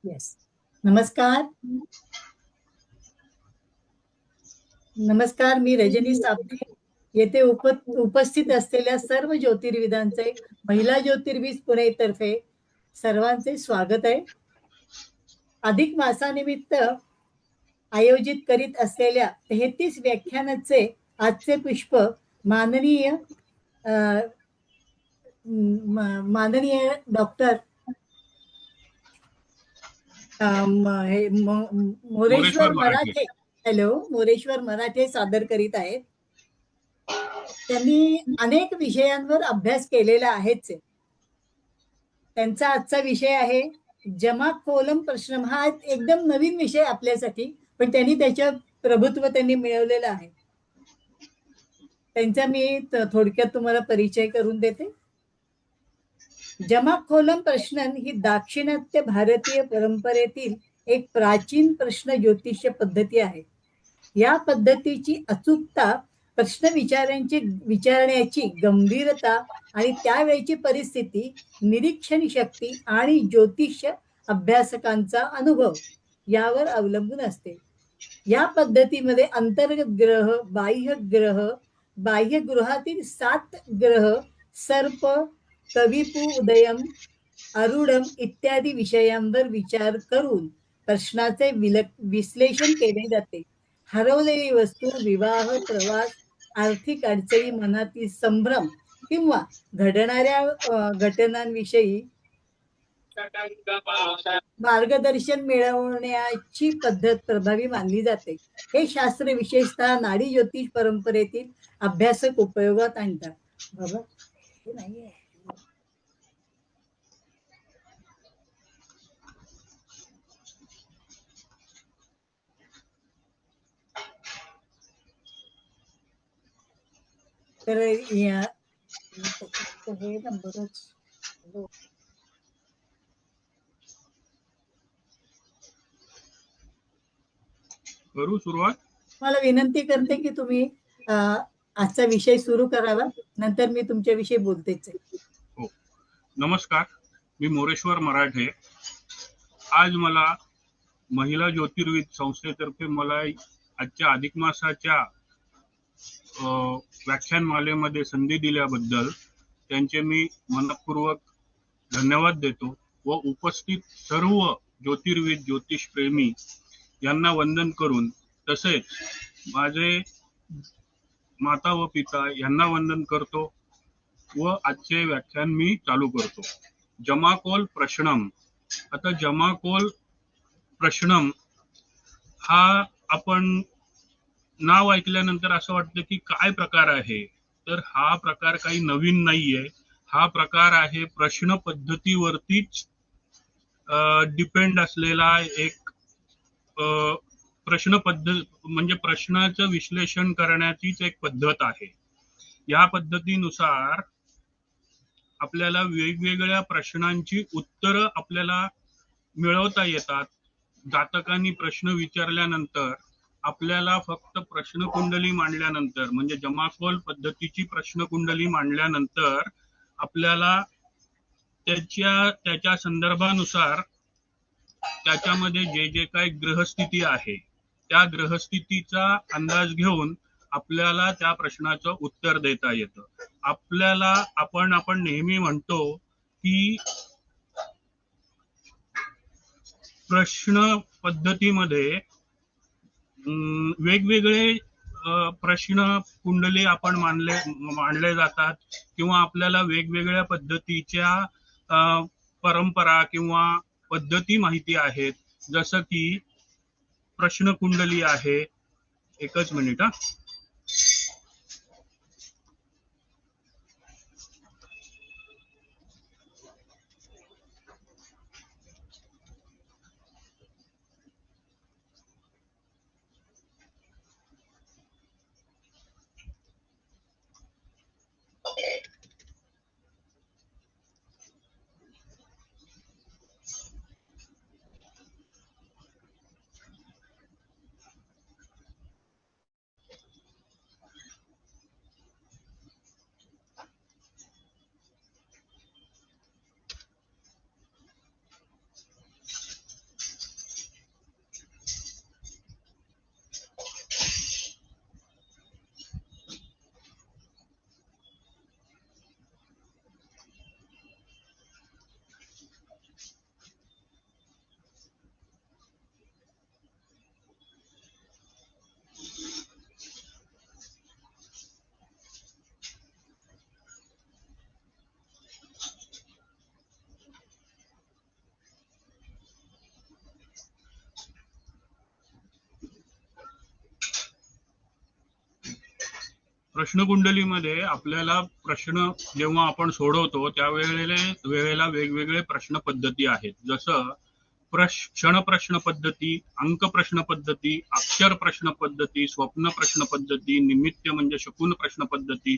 Yes. नमस्कार. नमस्कार, मी रजनी साबदे. येथे उपस्थित असलेल्या सर्व ज्योतिर्विदांचे महिला ज्योतिर्विद पुणे तर्फे सर्वांचे स्वागत आहे. अधिक मासानिमित्त आयोजित करीत असलेल्या 33 व्याख्यानाचे आजचे पुष्प माननीय डॉक्टर मोरेश्वर मराठे. हॅलो, मोरेश्वर मराठे सादर करीत आहेत. त्यांनी अनेक विषयांवर अभ्यास केलेला आहेच. त्यांचा आजचा विषय आहे जमाखोलम प्रश्न. हा एकदम नवीन विषय आपल्यासाठी, पण त्यांनी त्याच्या प्रभुत्व त्यांनी मिळवलेलं आहे. त्यांचा मी थोडक्यात तुम्हाला परिचय करून देते. जमाखोलम प्रश्न ही दाक्षिणात्य भारतीय परंपरेतील एक प्राचीन प्रश्न ज्योतिष्य पद्धती आहे. या पद्धतीची अचूकता, प्रश्न विचारण्याची गंभीरता आणि त्यावेळची परिस्थिती, निरीक्षण शक्ती आणि ज्योतिष्य अभ्यासकांचा अनुभव यावर अवलंबून असते. या पद्धतीमध्ये अंतर्गत ग्रह, बाह्य गृहातील 7 ग्रह, सर्प, कविपू उदयम, अरुडम इत्यादी विषयांवर विचार करून प्रश्नाचे विश्लेषण केले जाते. हरवलेली वस्तू, विवाह, प्रवास, आर्थिक अडचणी, मनातील संभ्रम किंवा घडणाऱ्या घटनांविषयी मार्गदर्शन मिळवण्याची पद्धत प्रभावी मानली जाते. हे शास्त्र विशेषतः नाडी ज्योतिष परंपरेतील अभ्यासक उपयोगात आणतात. बाबा हे नाहीये. तर हे नंबरच करू सुरुवात. मला विनंती करते की तुम्ही आजचा विषय सुरू करावा, नंतर मी तुमच्याविषयी बोलतेच आहे. हो, नमस्कार, मी मोरेश्वर मराठे. आज मला महिला ज्योतिर्विद संस्थेतर्फे मला आजच्या अधिक मासाच्या व्याख्यानमालेमध्ये संधी दिल्याबद्दल त्यांचे मी मनपूर्वक धन्यवाद देतो व उपस्थित सर्व ज्योतिर्विद, ज्योतिष प्रेमी यांना वंदन करून, तसेच माझे माता व पिता यांना वंदन करतो व आजचे व्याख्यान मी चालू करतो. जमाकोल प्रश्नम. आता जमाकोल प्रश्नम हा आपण नाव ऐकल्यानंतर असं वाटतं की काय प्रकार आहे, तर हा प्रकार काही नवीन नाहीये. हा प्रकार आहे प्रश्न पद्धतीवरतीच डिपेंड असलेला एक प्रश्न पद्धत, म्हणजे प्रश्नाचं विश्लेषण करण्याचीच एक पद्धत आहे. या पद्धतीनुसार आपल्याला वेगवेगळ्या प्रश्नांची उत्तरं आपल्याला मिळवता येतात. जातकांनी प्रश्न विचारल्यानंतर आपल्याला फक्त प्रश्नकुंडली मांडल्यानंतर, म्हणजे जमाखोल पद्धतीची प्रश्नकुंडली मांडल्यानंतर आपल्याला त्याच्या संदर्भानुसार त्याच्यामध्ये जे जे काही ग्रहस्थिती आहे त्या ग्रहस्थितीचा अंदाज घेऊन आपल्याला त्या प्रश्नाचं उत्तर देता येतं. आपल्याला आपण नेहमी म्हणतो की प्रश्न पद्धतीमध्ये वेगवेगळे प्रश्न कुंडली आपण मांडले जातात, किंवा आपल्याला वेगवेगळ्या पद्धतीच्या परंपरा किंवा पद्धती माहिती आहेत. जसं की प्रश्न कुंडली आहे. एकच मिनिट. प्रश्नकुंडलीमध्ये आपल्याला प्रश्न जेव्हा आपण सोडवतो वेळेला वेगवेगळे प्रश्न पद्धती आहेत. जसं क्षण प्रश्न पद्धती, अंक प्रश्न पद्धती, अक्षर प्रश्न पद्धती, स्वप्न प्रश्न पद्धती, निमित्त म्हणजे शकुन प्रश्न पद्धती,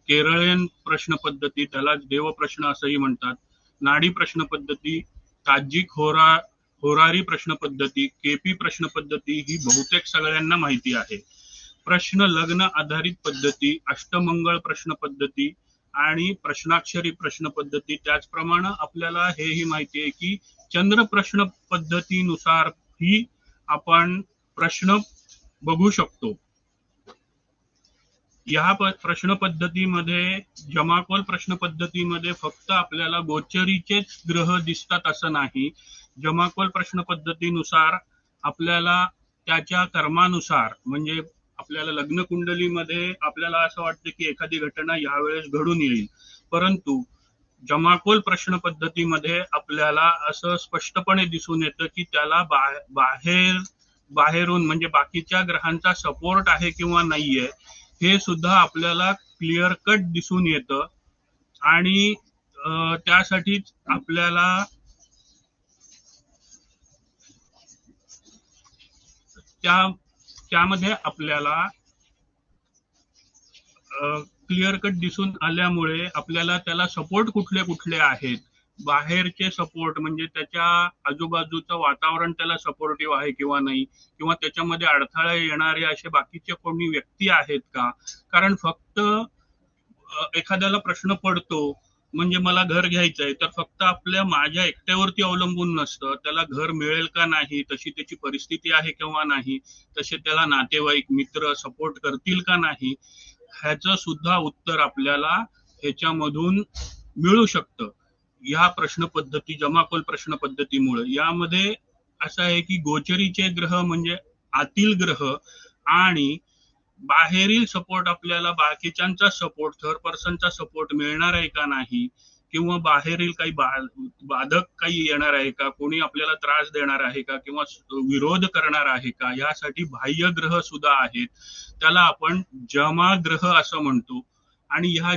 केरळीयन प्रश्न पद्धती, त्याला देव प्रश्न असंही म्हणतात, नाडी प्रश्न पद्धती, ताज्जिक होरारी प्रश्न पद्धती, केपी प्रश्न पद्धती ही बहुतेक सगळ्यांना माहिती आहे. प्रश्न लग्न आधारित पद्धती, अष्टमंगळ प्रश्न पद्धती आणि प्रश्नाक्षरी प्रश्न पद्धती. त्याचप्रमाणे आपल्याला हेही माहिती आहे की चंद्र प्रश्न पद्धतीनुसार ही आपण प्रश्न बघू शकतो. या प्रश्न पद्धतीमध्ये, जमाकोल प्रश्न पद्धतीमध्ये फक्त आपल्याला गोचरीचेच ग्रह दिसतात असं नाही. जमाकोल प्रश्न पद्धतीनुसार आपल्याला त्याच्या कर्मानुसार, म्हणजे आपल्याला लग्न कुंडलीमध्ये आपल्याला असं वाटतं की एखादी घटना यावेळेस घडून येईल, परंतु जमाकोल प्रश्न पद्धतीमध्ये आपल्याला असं स्पष्टपणे दिसून येतं की त्याला बाहेरून म्हणजे बाकीच्या ग्रहांचा सपोर्ट आहे किंवा नाहीये हे सुद्धा आपल्याला क्लिअर कट दिसून येतं. आणि त्यासाठीच आपल्याला त्यामध्ये आपल्याला क्लिअर कट दिसून आल्यामुळे आपल्याला त्याला सपोर्ट कुठले कुठले आहेत, बाहेरचे सपोर्ट म्हणजे त्याच्या आजूबाजूचं वातावरण त्याला सपोर्टिव्ह आहे किंवा नाही, किंवा त्याच्यामध्ये अडथळे येणारे असे बाकीचे कोणी व्यक्ती आहेत का. कारण फक्त एखाद्याला प्रश्न पडतो म्हणजे मला घर घ्यायचंय, तर फक्त माझ्या एकट्यावरती अवलंबून नसतं, त्याला घर मिळेल का नाही, तशी त्याची परिस्थिती आहे किंवा नाही, तसे त्याला नातेवाईक मित्र सपोर्ट करतील का नाही, ह्याचं सुद्धा उत्तर आपल्याला ह्याच्यामधून मिळू शकतं या प्रश्न पद्धती, जमाकोल प्रश्न पद्धतीमुळे. यामध्ये असं आहे की गोचरीचे ग्रह म्हणजे आतील ग्रह आणि बाहेरील सपोर्ट, आपल्याला बाकीच्यांचा सपोर्ट, थर्ड पर्सनचा सपोर्ट मिळणार आहे का नाही, किंवा बाहेरील काही बाधक काही येणार आहे का, कोणी आपल्याला त्रास देणार आहे का किंवा विरोध करणार आहे का, यासाठी बाह्य ग्रह सुद्धा आहेत. त्याला आपण जमाग्रह असं म्हणतो. आणि ह्या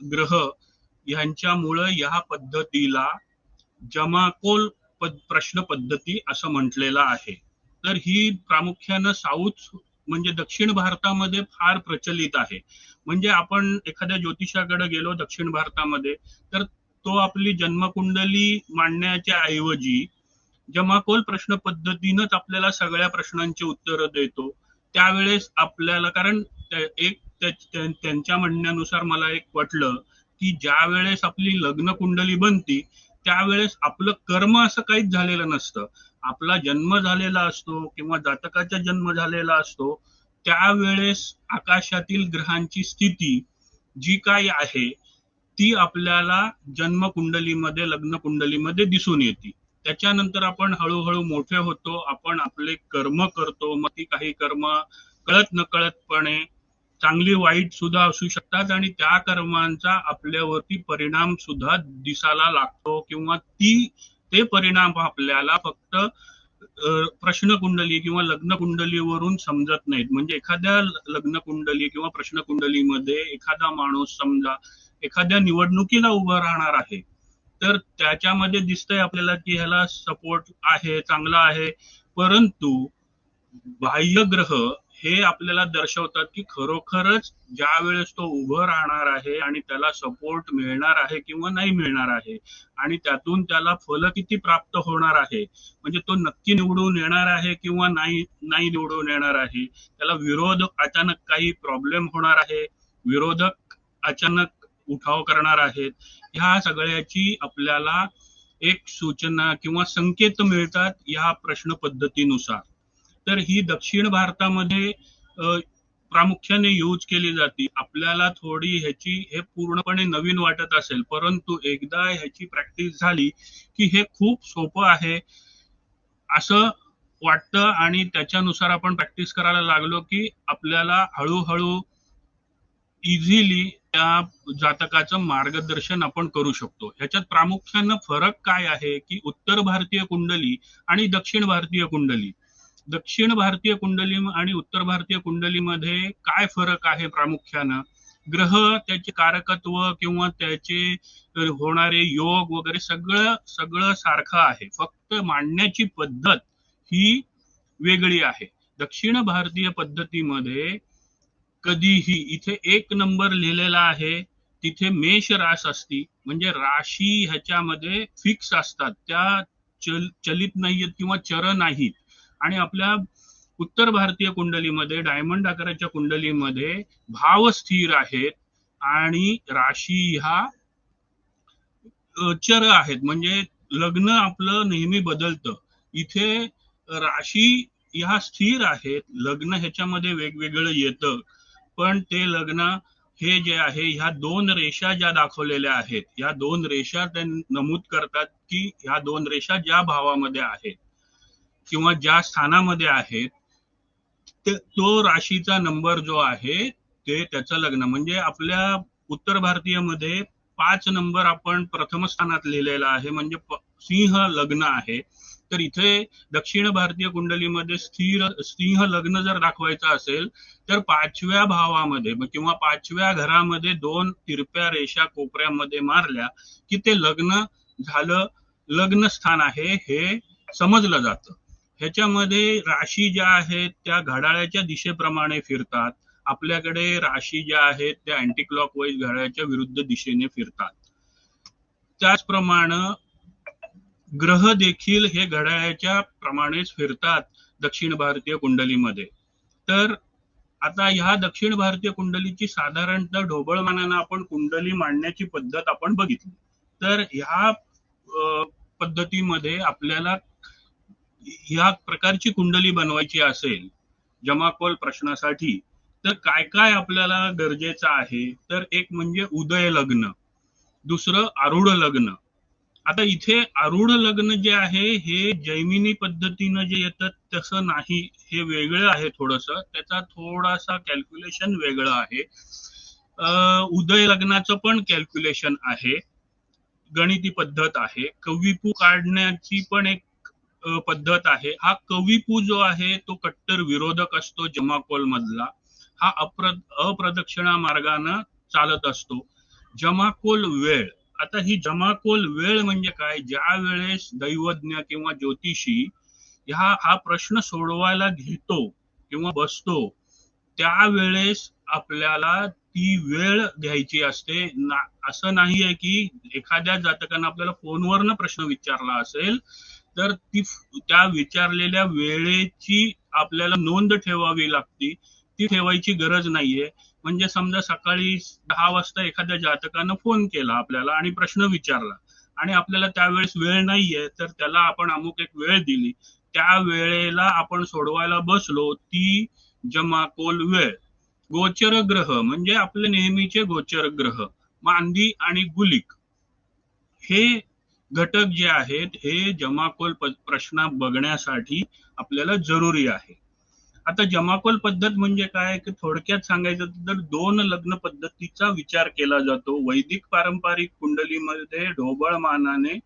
ग्रह ह्यांच्यामुळे या पद्धतीला जमाकोल प्रश्न पद्धती असं म्हटलेलं आहे. तर ही प्रामुख्यानं साऊथ म्हणजे दक्षिण भारतामध्ये फार प्रचलित आहे. म्हणजे आपण एखाद्या ज्योतिषाकडे गेलो दक्षिण भारतामध्ये, तर तो आपली जन्मकुंडली मांडण्याच्या ऐवजी जमाकोल प्रश्न पद्धतीनंच आपल्याला सगळ्या प्रश्नांची उत्तरं देतो. त्यावेळेस आपल्याला, कारण त्यांच्या म्हणण्यानुसार मला एक पटलं की ज्या वेळेस आपली लग्न कुंडली बनती त्यावेळेस आपलं कर्म असं काहीच झालेलं नसतं. आपला जन्म झालेला असतो किंवा जातकाचा जन्म झालेला असतो, त्यावेळेस आकाशातील ग्रहांची स्थिती जी काही आहे ती आपल्याला जन्मकुंडलीमध्ये, लग्न कुंडलीमध्ये दिसून येते. त्याच्यानंतर आपण हळूहळू मोठे होतो, आपण आपले कर्म करतो. मग ती काही कर्म कळत नकळतपणे चांगली वाईट सुद्धा असू शकतात आणि त्या कर्मांचा आपल्यावरती परिणाम सुद्धा दिसायला लागतो, किंवा ते परिणाम आपल्याला फक्त प्रश्न कुंडली किंवा लग्न कुंडलीवरून समजत नाहीत. म्हणजे एखाद्या लग्न कुंडली किंवा प्रश्न कुंडलीमध्ये एखादा माणूस समजा एखाद्या निवडणुकीला उभं राहणार आहे, तर त्याच्यामध्ये दिसतंय आपल्याला की ह्याला सपोर्ट आहे, चांगला आहे, परंतु बाह्य ग्रह हे आपल्याला दर्शवतात की खरोखरच ज्या वेळेस तो उभं राहणार आहे आणि त्याला सपोर्ट मिळणार आहे किंवा नाही मिळणार आहे, आणि त्यातून त्याला फल किती प्राप्त होणार आहे, म्हणजे तो नक्की निवडून येणार आहे किंवा नाही निवडून येणार आहे, त्याला विरोध अचानक काही प्रॉब्लेम होणार आहे, विरोधक अचानक उठाव करणार आहेत, ह्या सगळ्याची आपल्याला एक सूचना किंवा संकेत मिळतात या प्रश्न पद्धतीनुसार. तर ही दक्षिण भारतामध्ये प्रामुख्याने यूज केली जाते. आपल्याला थोडी हे पूर्णपणे नवीन वाटत असेल, परंतु एकदा ह्याची प्रॅक्टिस झाली की हे खूप सोपं आहे असं वाटतं, आणि त्याच्यानुसार आपण प्रॅक्टिस करायला लागलो की आपल्याला हळूहळू इझिली त्या जातकाचं मार्गदर्शन आपण करू शकतो. ह्याच्यात प्रामुख्यानं फरक काय आहे की उत्तर भारतीय कुंडली आणि दक्षिण भारतीय कुंडली, दक्षिण भारतीय कुंडली आणि उत्तर भारतीय कुंडलीमध्ये काय फरक आहे प्रामुख्यानं? ग्रह, त्याचे कारकत्व किंवा त्याचे होणारे योग वगैरे सगळं सगळं सारखं आहे, फक्त मांडण्याची पद्धत ही वेगळी आहे. दक्षिण भारतीय पद्धतीमध्ये कधीही इथे 1 नंबर लिहिलेला आहे, तिथे मेष रास असती, म्हणजे राशी ह्याच्यामध्ये फिक्स असतात, त्या चलित नाहीत किंवा चर नाहीत. आणि आपल्या उत्तर भारतीय कुंडलीमध्ये, डायमंड आकाराच्या कुंडलीमध्ये भाव स्थिर आहेत आणि राशी ह्या चर आहेत, म्हणजे लग्न आपलं नेहमी बदलतं. इथे राशी ह्या स्थिर आहेत, लग्न ह्याच्यामध्ये वेगवेगळं येतं, पण ते लग्न हे जे आहे, ह्या 2 रेषा ज्या दाखवलेल्या आहेत, या 2 रेषा त्या नमूद करतात की ह्या 2 रेषा ज्या भावामध्ये आहेत किंवा ज्या स्थानामध्ये आहेत, तो राशीचा नंबर जो आहे ते त्याचं लग्न. म्हणजे आपल्या उत्तर भारतीय मध्ये 5 नंबर आपण प्रथम स्थानात लिहिलेला आहे, म्हणजे सिंह लग्न आहे. तर इथे दक्षिण भारतीय कुंडलीमध्ये सिंह लग्न जर दाखवायचं असेल तर 5व्या भावामध्ये किंवा 5व्या घरामध्ये 2 तिरप्या रेषा कोपऱ्यामध्ये मारल्या की ते लग्न झालं, लग्न स्थान आहे हे समजलं जातं. ह्याच्यामध्ये राशी ज्या आहेत त्या घड्याळाच्या दिशेप्रमाणे फिरतात. आपल्याकडे राशी ज्या आहेत त्या अँटी क्लॉकवाईज घड्याळाच्या विरुद्ध दिशेने फिरतात. त्याचप्रमाणे ग्रह देखील हे घड्याळाच्या प्रमाणेच फिरतात दक्षिण भारतीय कुंडलीमध्ये. तर आता ह्या दक्षिण भारतीय कुंडलीची साधारणतः ढोबळमानानं आपण कुंडली मांडण्याची पद्धत आपण बघितली. तर ह्या पद्धतीमध्ये आपल्याला ह्या प्रकारची कुंडली बनवायची असेल जमाकोल प्रश्नासाठी, तर काय काय आपल्याला गरजेचं आहे? तर एक म्हणजे उदय लग्न, दुसरं आरूढ लग्न. आता इथे आरूढ लग्न जे आहे हे जैमिनी पद्धतीनं जे येतं तसं नाही, हे वेगळं आहे थोडंसं, त्याचा थोडासा कॅल्क्युलेशन वेगळं आहे. उदय लग्नाचं पण कॅल्क्युलेशन आहे, गणिती पद्धत आहे. कविपू काढण्याची पण एक पद्धत आहे. हा कविपू जो आहे तो कट्टर विरोधक असतो जमाकोल मधला, हा अप्रदक्षिणा मार्गानं चालत असतो. जमाकोल वेळ, आता ही जमाकोल वेळ म्हणजे काय? ज्या वेळेस दैवज्ञ किंवा ज्योतिषी हा प्रश्न सोडवायला घेतो किंवा बसतो, त्यावेळेस आपल्याला ती वेळ घ्यायची असते. असं नाहीये की एखाद्या जातकानं आपल्याला फोनवरनं प्रश्न विचारला असेल तर त्या विचारलेल्या वेळेची आपल्याला नोंद ठेवावी लागते, ती ठेवायची गरज नाहीये. म्हणजे समजा सकाळी 10 वाजता एखाद्या जातकानं फोन केला आपल्याला आणि प्रश्न विचारला आणि आपल्याला त्यावेळेस वेळ नाहीये, तर त्याला आपण अमुक एक वेळ दिली, त्या वेळेला आपण सोडवायला बसलो, ती जमाकोल वेळ. गोचर ग्रह म्हणजे आपले नेहमीचे गोचर ग्रह, मांदी आणि गुलिक, हे घटक जे आहेत हे जमाकोल प्रश्न बघण्यासाठी आपल्याला जरुरी आहे. आता जमाकोल पद्धत म्हणजे काय, की थोडक्यात सांगायचं तर 2 लग्न पद्धतीचा विचार केला जातो. वैदिक पारंपरिक कुंडलीमध्ये ढोबळमानाने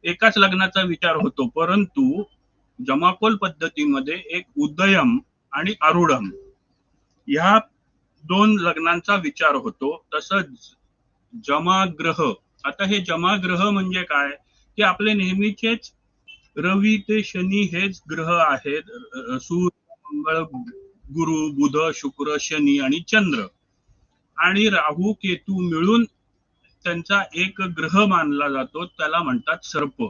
एकाच लग्नाचा विचार होतो, परंतु जमाकोल पद्धतीमध्ये एक उदयम आणि आरूढम ह्या 2 लग्नांचा विचार होतो. तसंच जमाग्रह, आता हे जमाग्रह म्हणजे काय, की आपले नेहमीचेच रवी ते शनी हेच ग्रह आहेत. सूर्य, मंगळ, गुरु, बुध, शुक्र, शनी आणि चंद्र आणि राहू केतू मिळून त्यांचा एक ग्रह मानला जातो, त्याला म्हणतात सर्प.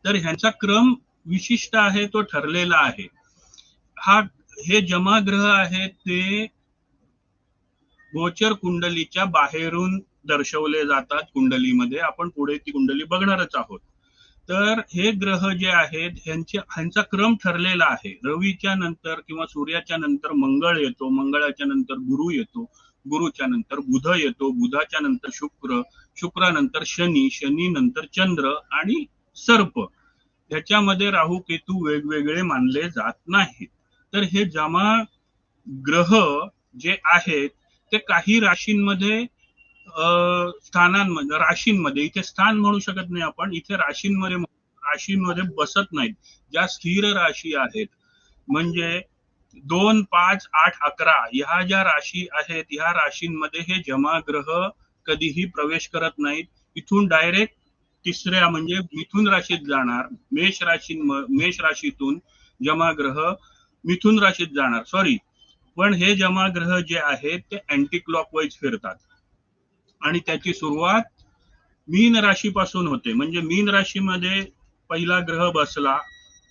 तर ह्यांचा क्रम विशिष्ट आहे, तो ठरलेला आहे. हे जमाग्रह आहेत ते गोचर कुंडलीच्या बाहेरून दर्शवले जातात कुंडलीमध्ये. आपण पुढे ती कुंडली बघणारच आहोत. तर हे ग्रह जे आहेत ह्यांचा क्रम ठरलेला आहे. रवीच्या नंतर किंवा सूर्याच्या नंतर मंगळ येतो, मंगळाच्या नंतर गुरु येतो, गुरुच्या नंतर बुध येतो, बुधाच्या नंतर शुक्र, शुक्रानंतर शनी, शनी नंतर चंद्र आणि सर्प. ह्याच्यामध्ये राहू केतू वेगवेगळे मानले जात नाहीत. तर हे जमा ग्रह जे आहेत ते काही राशींमध्ये स्थानांमध्ये, राशींमध्ये, इथे स्थान म्हणू शकत नाही आपण, इथे राशींमध्ये राशींमध्ये बसत नाहीत. ज्या स्थिर राशी आहेत म्हणजे 2, 5, 8, 11 ह्या ज्या राशी आहेत, ह्या राशींमध्ये हे जमाग्रह कधीही प्रवेश करत नाहीत. इथून डायरेक्ट तिसऱ्या म्हणजे मिथुन राशीत जाणार. मेष राशीतून जमाग्रह मिथुन राशीत जाणार. सॉरी, पण हे जमाग्रह जे आहेत ते अँटी क्लॉकवाईज फिरतात आणि त्याची सुरुवात मीन राशीपासून होते. म्हणजे मीन राशीमध्ये पहिला ग्रह बसला,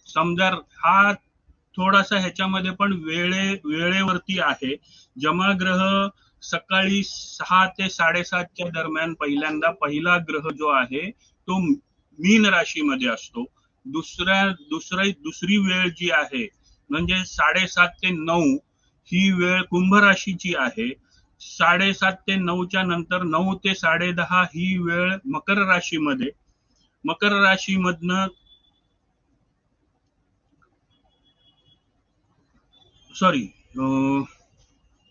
समजा हा थोडासा ह्याच्यामध्ये पण वेळेवरती आहे. जमाग्रह सकाळी 6 ते 7:30 दरम्यान पहिल्यांदा पहिला ग्रह जो आहे तो मीन राशीमध्ये असतो. दुसरी वेळ जी आहे म्हणजे 7:30 ते 9 ही वेळ कुंभ राशीची आहे. 7:30 ते 9च्या नंतर 9 ते 10:30 ही वेळ मकर राशीमध्ये. मकर राशीमधनं सॉरी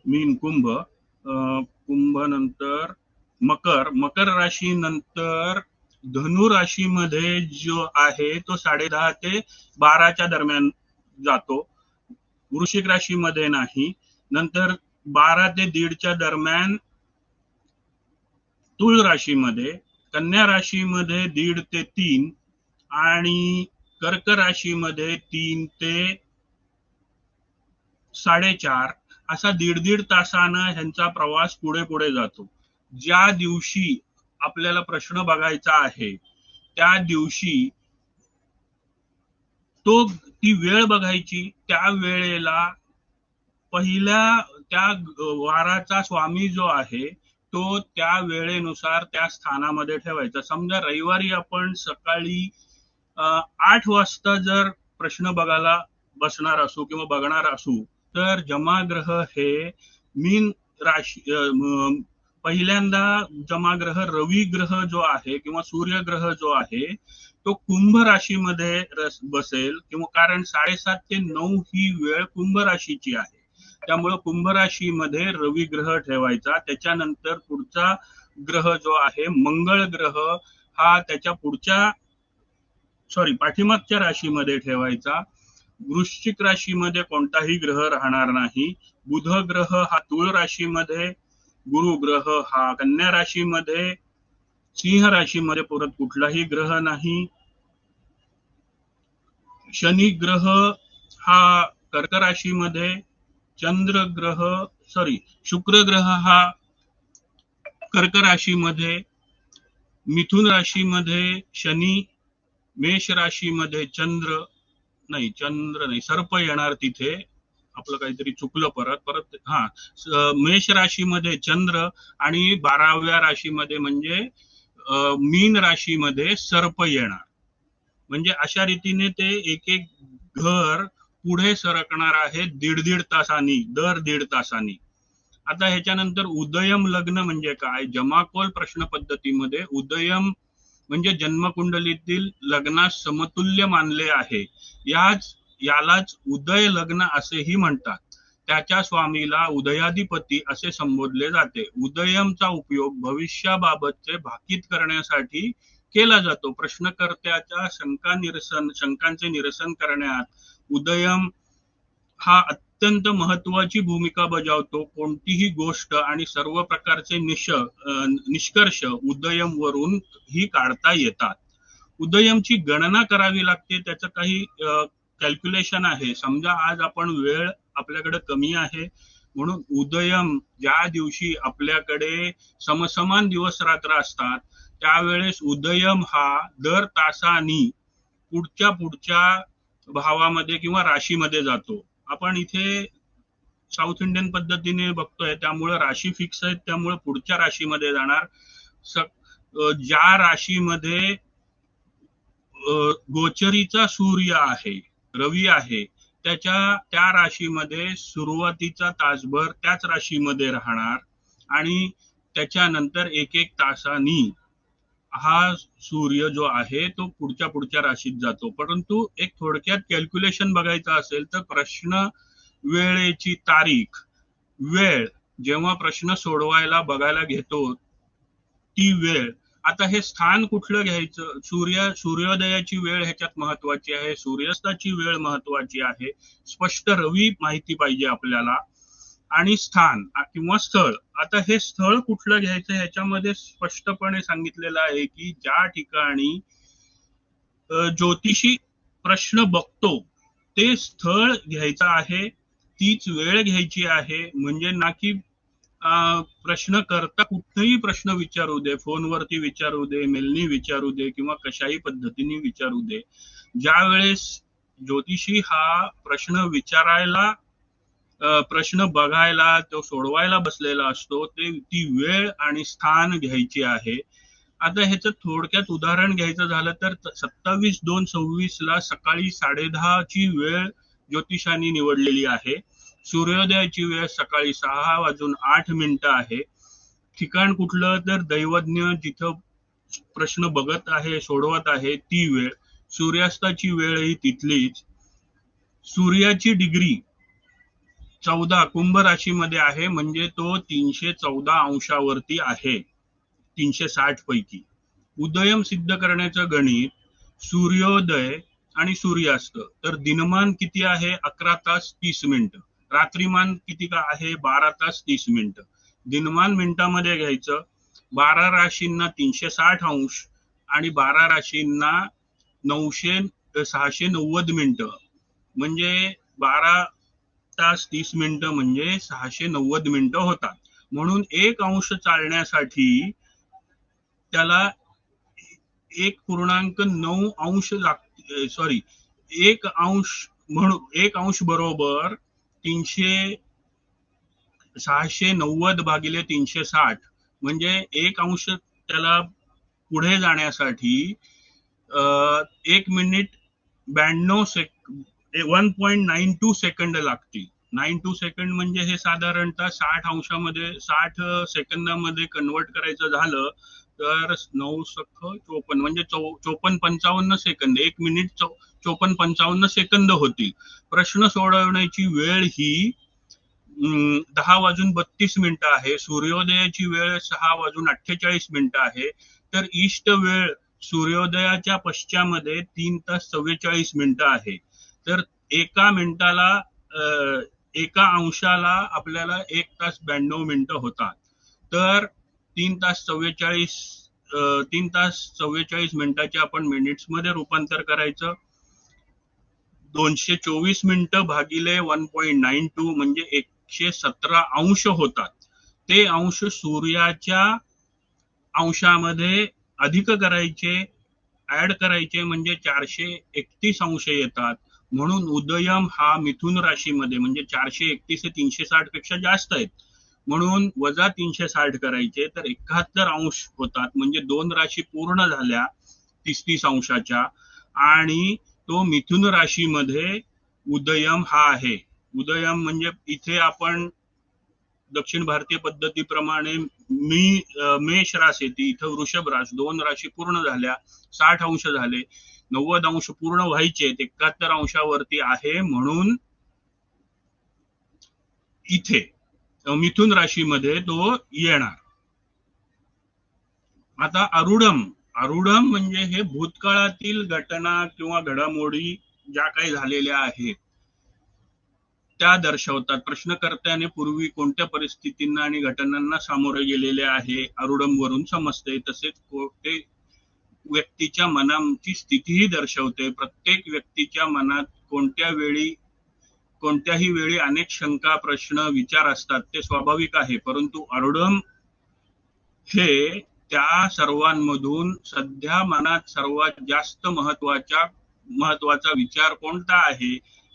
मीन कुंभ, कुंभ नंतर मकर राशी नंतर धनु राशीमध्ये जो आहे तो 10:30 ते 12च्या दरम्यान जातो. वृश्चिक राशीमध्ये नाही. नंतर 12 ते 1:30च्या दरम्यान तुळ राशीमध्ये, कन्या राशीमध्ये 1:30 ते 3 आणि कर्क राशीमध्ये 3 ते 4:30 असा 1.5 तासानं ह्यांचा प्रवास पुढे जातो. ज्या दिवशी आपल्याला प्रश्न बघायचा आहे त्या दिवशी ती वेळ बघायची. त्या वेळेला पहिल्या त्या वाराचा स्वामी जो आहे तो त्या वेळेनुसार त्या स्थानामध्ये ठेवायचा. समजा रविवारी आपण सकाळी 8 वाजता जर प्रश्न बघायला बसणार असू किंवा बघणार असू तर जमाग्रह हे मीन राशी पहिल्यांदा जमाग्रह रवी ग्रह जो आहे किंवा सूर्यग्रह जो आहे तो कुंभ राशीमध्ये बसेल किंवा कारण 7:30 ते 9 ही वेळ कुंभ राशीची आहे. त्यामुळे कुंभ राशीमध्ये रवी ग्रह ठेवायचा. त्याच्यानंतर पुढचा ग्रह जो आहे मंगळ ग्रह हा त्याच्या पाठीमागच्या राशीमध्ये ठेवायचा. वृश्चिक राशीमध्ये कोणताही ग्रह राहणार नाही. बुध ग्रह हा तुळ राशीमध्ये, गुरु ग्रह हा कन्या राशीमध्ये, सिंह राशीमध्ये परत कुठलाही ग्रह नाही. शनी ग्रह हा कर्क राशीमध्ये, शुक्र ग्रह हा कर्क राशीमध्ये, मिथुन राशीमध्ये शनी, मेष राशीमध्ये चंद्र नाही सर्प येणार तिथे, आपलं काहीतरी चुकलं परत मेष राशीमध्ये चंद्र आणि 12व्या राशीमध्ये म्हणजे मीन राशीमध्ये सर्प येणार. म्हणजे अशा रीतीने ते एक घर पुढे सरकणार आहे 1.5 तासांनी, दर 1.5 तासांनी. आता ह्याच्यानंतर उदयम लग्न म्हणजे काय? जमाकोल प्रश्न पद्धतीमध्ये उदयम म्हणजे जन्मकुंडलीतील लग्नास समतुल्य मानले आहे. यालाच उदय लग्न असेही म्हणतात. त्याच्या स्वामीला उदयाधिपती असे संबोधले जाते. उदयमचा उपयोग भविष्याबाबतचे भाकीत करण्यासाठी केला जातो. प्रश्नकर्त्याच्या शंकांचे निरसन करण्यात उदयम हा अत्यंत महत्वाची भूमिका बजावतो. कोणतीही गोष्ट आणि सर्व प्रकारचे निष्कर्ष उदयम वरून ही काढता येतात. उदयमची गणना करावी लागते. त्याचं काही कॅल्क्युलेशन आहे. समजा आज आपण वेळ आपल्याकडे कमी आहे म्हणून उदयम ज्या दिवशी आपल्याकडे समसमान दिवस रात्र असतात त्यावेळेस उदयम हा दर तासानी पुढच्या भावामध्ये किंवा राशीमध्ये जातो. आपण इथे साऊथ इंडियन पद्धतीने बघतोय त्यामुळे राशी फिक्स आहेत, त्यामुळे पुढच्या राशीमध्ये जाणार. ज्या राशीमध्ये गोचरीचा सूर्य आहे, रवी आहे, त्या राशीमध्ये सुरुवातीचा तासभर त्याच राशीमध्ये राहणार आणि त्याच्यानंतर 1 तासांनी हा सूर्य जो आहे तो पुढच्या राशीत जातो. परंतु एक थोडक्यात कॅल्क्युलेशन बघायचं असेल तर प्रश्न वेळेची तारीख, वेळ जेव्हा प्रश्न सोडवायला बघायला घेतो ती वेळ आता हे स्थान कुठलं घ्यायचं, सूर्योदयाची वेळ ह्याच्यात महत्वाची आहे, सूर्यास्ताची वेळ महत्वाची आहे, स्पष्ट रवी माहिती पाहिजे आपल्याला, आणि स्थान किंवा स्थळ. आता हे स्थळ कुठलं घ्यायचं ह्याच्यामध्ये स्पष्टपणे सांगितलेलं आहे की ज्या ठिकाणी ज्योतिषी प्रश्न बघतो ते स्थळ घ्यायचं आहे, तीच वेळ घ्यायची आहे. म्हणजे ना की प्रश्न करता कुठलाही प्रश्न विचारू दे, फोनवरती विचारू दे, मेलनी विचारू दे, किंवा कशाही पद्धतीने विचारू दे, ज्या वेळेस ज्योतिषी हा प्रश्न विचारायला, प्रश्न बघायला, तो सोडवायला बसलेला असतो, ती वेळ आणि स्थान घ्यायची आहे. आता ह्याचं थोडक्यात उदाहरण घ्यायचं झालं तर 27/2/26 ला सकाळी 10:30 ची वेळ ज्योतिषांनी निवडलेली आहे. सूर्योदयाची वेळ सकाळी 6:08 आहे. ठिकाण कुठलं तर दैवज्ञ जिथं प्रश्न बघत आहे, सोडवत आहे, ती वेळ. सूर्यास्ताची वेळ ही तिथलीच. सूर्याची डिग्री 14 कुंभ राशीमध्ये आहे, म्हणजे तो 314 अंशावरती आहे 360 पैकी. उदयम सिद्ध करण्याचं गणित सूर्योदय आणि सूर्यास्त. तर दिनमान किती आहे 11 तास 30 मिनिटं, रात्रीमान किती का आहे 12 तास 30 मिनिटं. दिनमान मिनिटामध्ये घ्यायचं, 12 राशींना 360 अंश आणि 12 राशींना 690 मिनिटं, म्हणजे 12 तास 30 मिनिटं म्हणजे 690 मिनिटं होतात. म्हणून 1 अंश चालण्यासाठी त्याला 1.9 अंश लागते. सॉरी, 1 अंश म्हणून 1 अंश बरोबर 690 भागिले 360, म्हणजे 1 अंश त्याला पुढे जाण्यासाठी 1 मिनिट 1.92 सेकंद लागतील. 92 सेकंड म्हणजे हे साधारणतः 60 अंशामध्ये 60 सेकंदामध्ये कन्वर्ट करायचं झालं तर 9 म्हणजे 54-55 सेकंद, 1 मिनिट 54-55 सेकंद होतील. प्रश्न सोडवण्याची वेळ ही 10:32 आहे. सूर्योदयाची वेळ 6:48 आहे. तर ईस्ट वेळ सूर्योदयाच्या पश्चिमामध्ये 3 तास 44 मिनिटं आहे. तर एका मिनिटाला, एका अंशाला आपल्याला 1 तास 92 मिनिटं होतात. तर 3 तास 44 मिनिटाचे आपण मिनिट्स मध्ये रूपांतर करायचं. 224 मिनिटं भागिले 1.92 म्हणजे 117 अंश होतात. ते अंश सूर्याच्या अंशामध्ये अधिक करायचे, ऍड करायचे, म्हणजे 431 अंश येतात. म्हणून उदयम हा मिथुन राशीमध्ये, म्हणजे 431 हे 360 पेक्षा जास्त आहेत, म्हणून वजा 360 करायचे, तर 71 अंश होतात. म्हणजे 2 राशी पूर्ण झाल्या 30 अंशाच्या, आणि तो मिथुन राशीमध्ये उदयम हा आहे. उदयम म्हणजे इथे आपण दक्षिण भारतीय पद्धतीप्रमाणे मेष राशी येते, इथं वृषभ राशी. 2 राशी पूर्ण झाल्या, 60 अंश झाले, 90 अंश पूर्ण व्हायचे, 71 अंशावरती आहे, म्हणून इथे मिथुन राशीमध्ये तो येणार. आता आरूढम म्हणजे हे भूतकाळातील घटना किंवा घडामोडी ज्या काही झालेल्या आहेत त्या दर्शवतात. प्रश्नकर्त्याने पूर्वी कोणत्या परिस्थितींना आणि घटनांना सामोरे गेलेले आहे आरूढम वरून समजते. तसेच ते व्यक्तीच्या मनाची स्थितीही दर्शवते. प्रत्येक व्यक्तीच्या मनात कोणत्याही वेळी अनेक शंका, प्रश्न, विचार असतात, ते स्वाभाविक आहे. परंतु आरूढम हे त्या सर्वांमधून सध्या मनात सर्वात जास्त महत्वाचा विचार कोणता आहे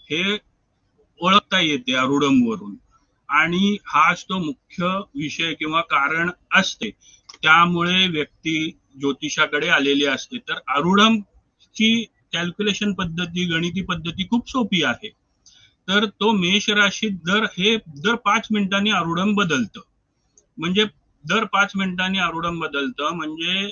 हे ओळखता येते आरूढम वरून, आणि हाच तो मुख्य विषय किंवा कारण असते. त्यामुळे व्यक्ती ज्योतिषाकडे आलेली असते. तर आरूढम ची कॅल्क्युलेशन पद्धती, गणिती पद्धती खूप सोपी आहे. तर तो मेष राशीत दर 5 मिनिटांनी आरूढम बदलतं. म्हणजे दर 5 मिनिटांनी आरूढम बदलतं, म्हणजे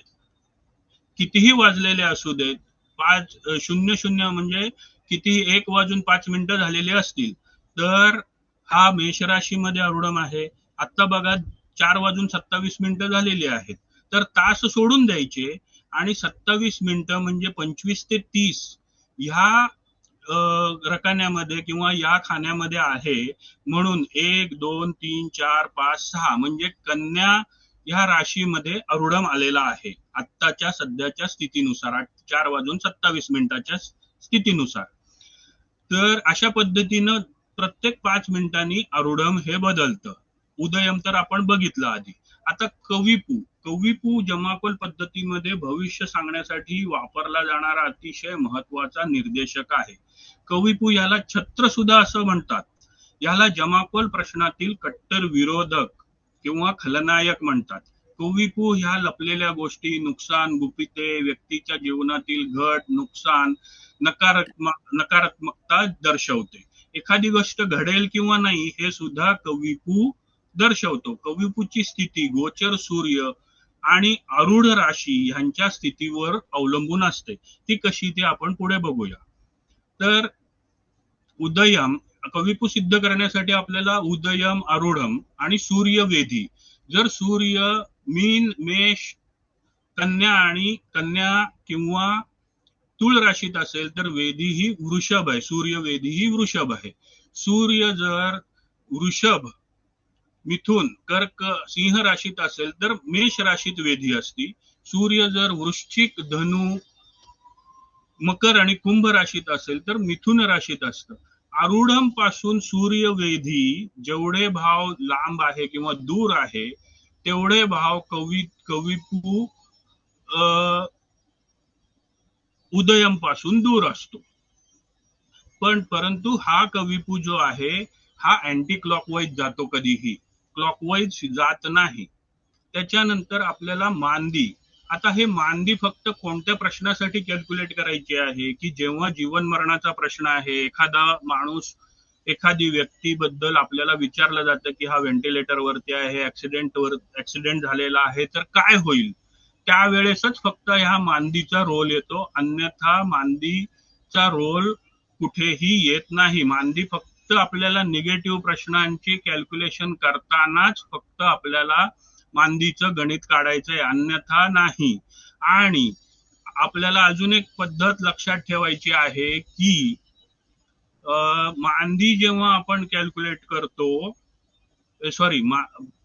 कितीही वाजलेले असू देत, 5:00 म्हणजे कितीही 1:05 झालेले असतील, तर हा मेष राशीमध्ये आरूढम आहे. आता बघा 4:27 झालेली आहेत. तर तास सोडून द्यायचे आणि 27 मिनिटं म्हणजे 25 ते 30 ह्या रकान्यामध्ये किंवा या खाण्यामध्ये आहे म्हणून 1 2 3 4 5 6 म्हणजे कन्या ह्या राशीमध्ये अरुढम आलेला आहे आत्ताच्या सध्याच्या स्थितीनुसार 4:27 स्थितीनुसार. तर अशा पद्धतीनं प्रत्येक 5 मिनिटांनी अरुढम हे बदलतं. उदयम तर आपण बघितलं आधी. आता कविपू जमाकुल पद्धतीमध्ये भविष्य सांगण्यासाठी वापरला जाणारा अतिशय महत्वाचा निर्देशक आहे. कविपू याला छत्र सुद्धा असं म्हणतात. याला जमाकुल प्रश्नातील कट्टर विरोधक किंवा खलनायक म्हणतात. कविपू ह्या लपलेल्या गोष्टी, नुकसान, गुपिते, व्यक्तीच्या जीवनातील घट, नुकसान, नकारात्मकता दर्शवते. एखादी गोष्ट घडेल किंवा नाही हे सुद्धा कविपू दर्शवतो. कविपूची स्थिती गोचर सूर्य आणि आरूढ राशी ह्यांच्या स्थितीवर अवलंबून असते. ती कशी ते आपण पुढे बघूया. तर उदयम कविपू सिद्ध करण्यासाठी आपल्याला उदयम, आरूढम आणि सूर्यवेधी. जर सूर्य मीन, मेष, कन्या किंवा तुळ राशीत असेल तर वेधी ही वृषभ आहे. सूर्यवेधी ही वृषभ आहे. सूर्य जर वृषभ, मिथुन, कर्क, सिंह राशीत असेल तर मेष राशीत वेधी असती. सूर्य जर वृश्चिक, धनु, मकर आणि कुंभ राशीत असेल तर मिथुन राशीत असतं. आरूढम पासून सूर्यवेधी जेवढे भाव लांब आहे किंवा दूर आहे तेवढे भाव कविपू उदयम पासून दूर असतो. परंतु हा कविपू जो आहे हा अँटी क्लॉकवाईज जातो, कधीही क्लॉकवाईज जात नाही. त्याच्यानंतर आपल्याला मांदी. आता हे मांदी फक्त कोणत्या प्रश्नासाठी कॅल्क्युलेट करायची आहे की जेव्हा जीवन मरणाचा प्रश्न आहे, एखादा माणूस, एखादी व्यक्तीबद्दल आपल्याला विचारलं जातं की हा व्हेंटिलेटर वरती आहे, ऍक्सिडेंट झालेला आहे तर काय होईल, त्यावेळेसच फक्त ह्या मांदीचा रोल येतो. अन्यथा मांदीचा रोल कुठेही येत नाही. मांदी फक्त आपल्याला निगेटिव्ह प्रश्नांची कॅल्क्युलेशन करतानाच फक्त आपल्याला मांदीचं गणित काढायचंय, अन्यथा नाही. आणि आपल्याला अजून एक पद्धत लक्षात ठेवायची आहे की मांदी जेव्हा आपण कॅल्क्युलेट करतो,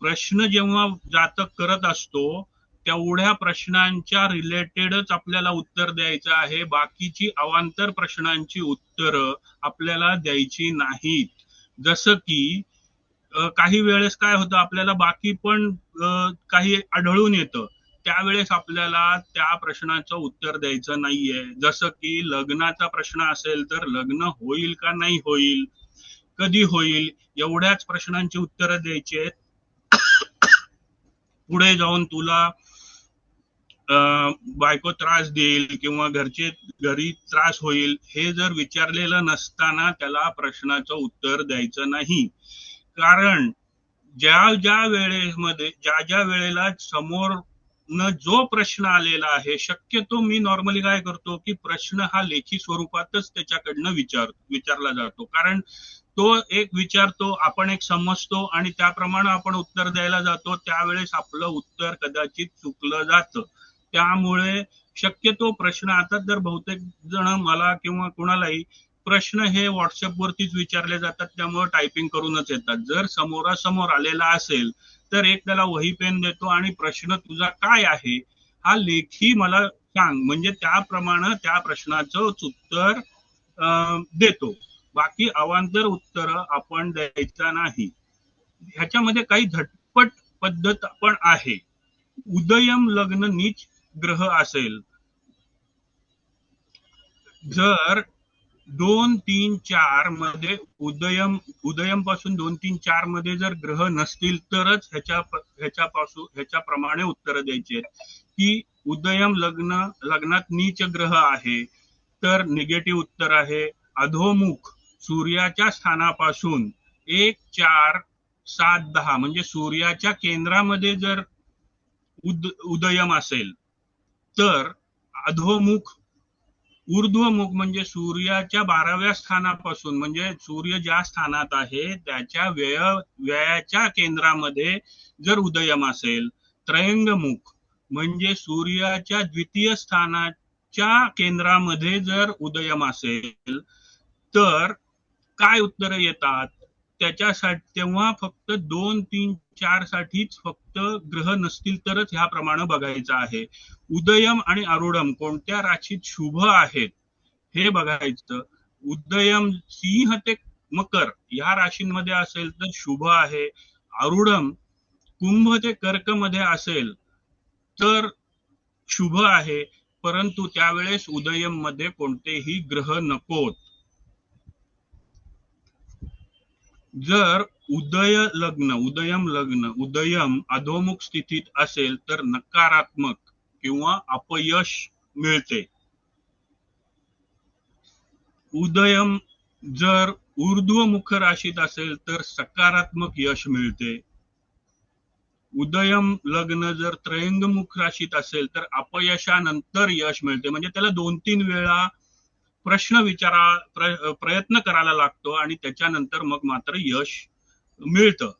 प्रश्न जेव्हा जातक करत असतो तेवढ्या प्रश्नांच्या रिलेटेडच आपल्याला उत्तर द्यायचं आहे. बाकीची अवांतर प्रश्नांची उत्तरं आपल्याला द्यायची नाहीत. जसं की काही वेळेस काय होतं, आपल्याला बाकी पण काही आढळून येतं, त्यावेळेस आपल्याला त्या प्रश्नाचं उत्तर द्यायचं नाहीये. जसं की लग्नाचा प्रश्न असेल तर लग्न होईल का नाही होईल, कधी होईल, एवढ्याच प्रश्नांची उत्तरं द्यायची आहेत. पुढे जाऊन तुला बायको त्रास देईल किंवा घरी त्रास होईल हे जर विचारलेलं नसताना त्याला प्रश्नाचं उत्तर द्यायचं नाही. कारण ज्या वेळेला समोर जो प्रश्न आलेला आहे, शक्यतो मी नॉर्मली काय करतो की प्रश्न हा लेखी स्वरूपातच त्याच्याकडनं विचारला जातो. कारण तो एक विचारतो, आपण एक समजतो आणि त्याप्रमाणे आपण उत्तर द्यायला जातो. त्यावेळेस आपलं उत्तर कदाचित चुकलं जातं. त्यामुळे शक्यतो प्रश्न, आता तर बहुतेक जण मला किंवा कुणालाही प्रश्न हे व्हॉट्सअप वरतीच विचारले जातात, त्यामुळे टायपिंग करूनच येतात. जर समोरासमोर आलेला असेल तर एक त्याला वही पेन देतो आणि प्रश्न तुझा काय आहे हा लेखी मला सांग, म्हणजे त्याप्रमाणे त्या प्रश्नाचं उत्तर देतो. बाकी अवांतर उत्तर आपण द्यायचा नाही. ह्याच्यामध्ये काही झटपट पद्धत पण आहे. उदयम लग्न नीच ग्रह असेल, जर 2, 3, 4 मध्ये उदयम पासून 2, 3, 4 मध्ये जर ग्रह नसतील तरच ह्याच्याप्रमाणे उत्तर द्यायची आहेत. की उदयम लग्नात नीच ग्रह आहे तर निगेटिव्ह उत्तर आहे. अधोमुख सूर्याच्या स्थानापासून 1, 4, 7, 10 म्हणजे सूर्याच्या केंद्रामध्ये जर उदयम असेल तर अधोमुख, ऊर्ध्वमुख म्हणजे सूर्याच्या 12व्या स्थानापासून, म्हणजे सूर्य ज्या स्थानात आहे त्याच्या व्ययाच्या केंद्रामध्ये जर उदयम असेल. त्रयंगमुख म्हणजे सूर्याच्या द्वितीय स्थानाच्या केंद्रामध्ये जर उदयम असेल तर काय उत्तर येतात त्याच्यासाठी, तेव्हा फक्त 2, 3, 4 साठीच फक्त ग्रह नसतील तरच ह्याप्रमाणे बघायचं आहे. उदयम आणि आरुढम कोणत्या राशीत शुभ आहेत हे बघायचं. उदयम सिंह ते मकर या राशींमध्ये असेल तर शुभ आहे. आरुढम कुंभ ते कर्क मध्ये असेल तर शुभ आहे, परंतु त्यावेळेस उदयम मध्ये कोणतेही ग्रह नकोत. जर उदयम लग्न उदयम अधोमुख स्थितीत असेल तर नकारात्मक किंवा अपयश मिळते. उदयम जर ऊर्ध्वमुख राशीत असेल तर सकारात्मक यश मिळते. उदयम लग्न जर त्रयंगमुख राशीत असेल तर अपयशानंतर यश मिळते. म्हणजे त्याला 2-3 वेळा प्रयत्न करायला लागतो आणि त्याच्यानंतर मग मात्र यश मिळतं.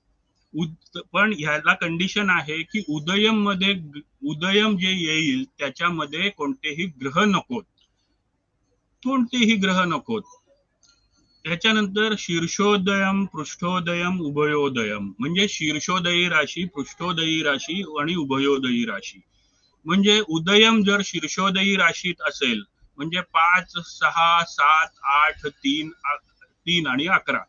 पण ह्याला कंडिशन आहे की उदयम जे येईल त्याच्यामध्ये कोणतेही ग्रह नकोत. त्याच्यानंतर शीर्षोदयम, पृष्ठोदयम, उभयोदयम म्हणजे शीर्षोदयी राशी, पृष्ठोदयी राशी आणि उभयोदयी राशी. म्हणजे उदयम जर शीर्षोदयी राशीत असेल म्हणजे 5, 6, 7, 8, 3 आणि 11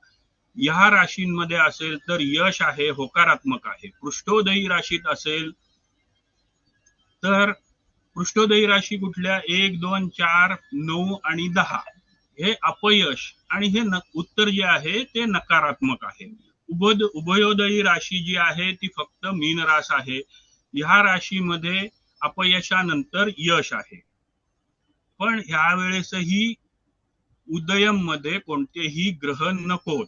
या राशींमध्ये असेल तर यश आहे, होकारात्मक आहे. पृष्ठोदयी राशीत असेल तर पृष्ठोदयी राशी कुठल्या 1, 2, 4, 9 आणि 10 हे अपयश आणि हे उत्तर जे आहे ते नकारात्मक आहे. उभयोदयी राशी जी आहे ती फक्त मीन रास आहे. ह्या राशीमध्ये अपयशानंतर यश आहे. पण ह्या वेळेसही उदयम मध्ये कोणतेही ग्रह नकोत.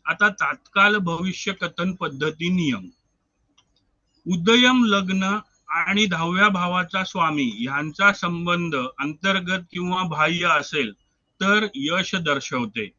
आता तात्काळ भविष्य कथन पद्धती नियम. उदयम लग्न आणि 10व्या भावाचा स्वामी यांचा संबंध अंतर्गत किंवा बाह्य असेल तर यश दर्शवते.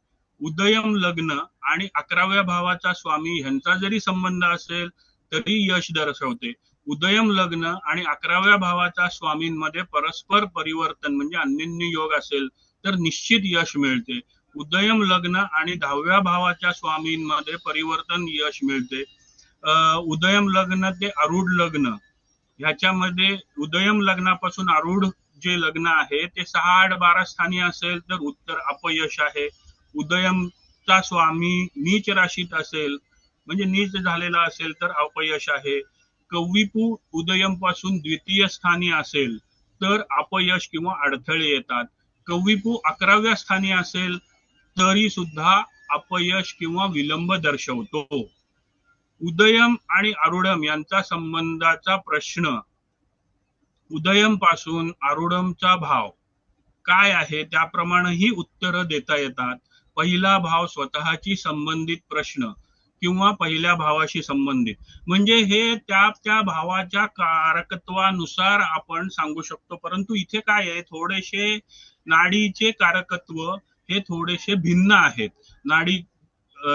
उदयम लग्न आणि 11व्या भावाचा स्वामी यांचा जरी संबंध असेल तरी यश दर्शवते. उदयम लग्न आणि 11व्या भावाचा स्वामींमध्ये परस्पर परिवर्तन म्हणजे अन्योन्य योग असेल तर निश्चित यश मिळते. उदयम लग्न आणि 10व्या भावाच्या स्वामींमध्ये परिवर्तन यश मिळते. उदयम लग्न ते आरूढ लग्न ह्याच्यामध्ये उदयम लग्नापासून आरूढ जे लग्न आहे ते 6, 8, 12 स्थानी असेल तर उत्तर अपयश आहे. उदयमचा स्वामी नीच राशीत असेल म्हणजे नीच झालेला असेल तर अपयश आहे. कव्विपू उदयम पासून द्वितीय स्थानी असेल तर अपयश किंवा अडथळे येतात. कव्विपू 11व्या स्थानी असेल तरी सुद्धा अपयश किंवा विलंब दर्शवतो. उदयम आणि आरूढम यांचा संबंधाचा प्रश्न. उदयम पासून आरूढमचा भाव काय आहे त्याप्रमाणेही उत्तर देता येतात. पहिला भाव स्वतःची संबंधित प्रश्न किंवा पहिल्या भावाशी संबंधित म्हणजे हे त्या भावाच्या कारकत्वानुसार आपण सांगू शकतो. परंतु इथे काय आहे, थोडेसे नाडीचे कारकत्व हे थोडेसे भिन्न आहेत.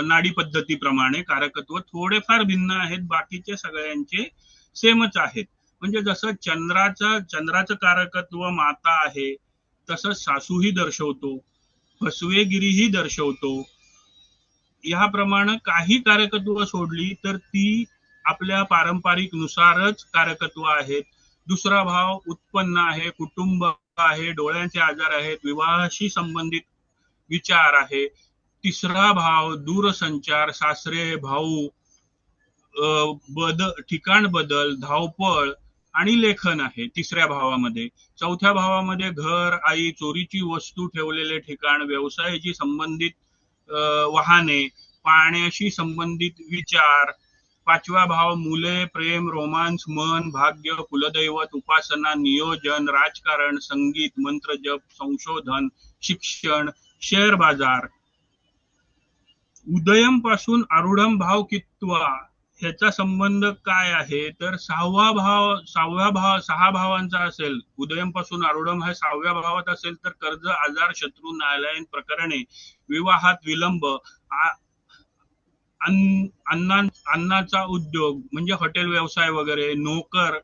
नाडी पद्धतीप्रमाणे कारकत्व थोडेफार भिन्न आहेत, बाकीचे सगळ्यांचे सेमच आहेत. म्हणजे जसं चंद्राचं कारकत्व माता आहे तसंच सासूही दर्शवतो, फसवेगिरीही दर्शवतो. ह्याप्रमाणे काही कारकत्व सोडली तर ती आपल्या पारंपरिक नुसारच कारकत्व आहेत. दुसरा भाव उत्पन्न आहे, कुटुंब आहे, डोळ्यांचे आजार आहेत, विवाहाशी संबंधित विचार आहे. तिसरा भाव दूरसंचार, सासरे, भाऊ, ठिकाण बदल, धावपळ आणि लेखन आहे तिसऱ्या भावामध्ये. चौथ्या भावामध्ये घर, आई, चोरीची वस्तू ठेवलेले ठिकाण, व्यवसायाशी संबंधित वाहने, पाण्याशी संबंधित विचार. पाचवा भाव मुले, प्रेम, रोमांस, मन, भाग्य, कुलदैवत, उपासना, नियोजन, राजकारण, संगीत, मंत्रजप, संशोधन, शिक्षण, शेअर बाजार. उदयम पासून आरूढम भाव कितवा ह्याचा संबंध काय आहे तर 6 भावांचा असेल. उदयम पासून आरूढम हा 6व्या भावात असेल तर कर्ज, आजार, शत्रू, न्यायालयीन प्रकरणे, विवाहात विलंब, अन्नाचा उद्योग म्हणजे हॉटेल व्यवसाय वगैरे, नोकर,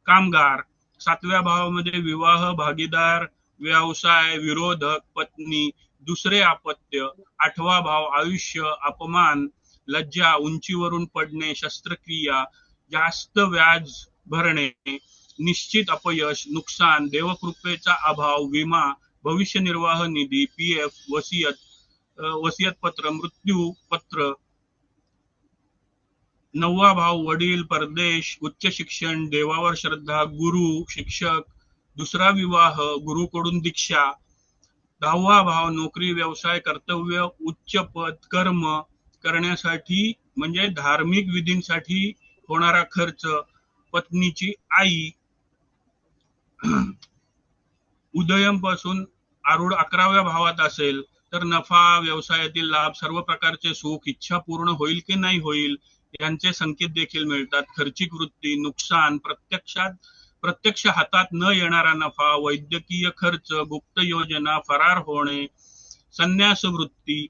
कामगार. 7व्या भावामध्ये विवाह, भागीदार, व्यवसाय, विरोधक, पत्नी, दुसरे अपत्य. 8वा भाव आयुष्य, अपमान, लज्जा, उंचीवरून पडणे, शस्त्रक्रिया, जास्त व्याज भरणे, निश्चित अपयश, नुकसान, देवकृपेचा अभाव, विमा, भविष्य निर्वाह निधी, पीएफ, वसियत पत्र, मृत्यू पत्र. 9वा भाव वडील, परदेश, उच्च शिक्षण, देवावर श्रद्धा, गुरु, शिक्षक, दुसरा विवाह, गुरुकडून दीक्षा. 10वा भाव नोकरी, व्यवसाय, कर्तव्य, उच्च पद, कर्म करण्यासाठी म्हणजे धार्मिक विधींसाठी होणारा खर्च, पत्नीची आई. उदयम पासून आरूढ 11व्या भावात असेल तर नफा, व्यवसायातील लाभ, सर्व प्रकारचे सुख, इच्छा पूर्ण होईल की नाही होईल यांचे संकेत देखील मिळतात. खर्चिक वृत्ती, नुकसान, प्रत्यक्ष हातात न येणारा नफा, वैद्यकीय खर्च, गुप्त योजना, फरार होणे, संन्यास वृत्ती,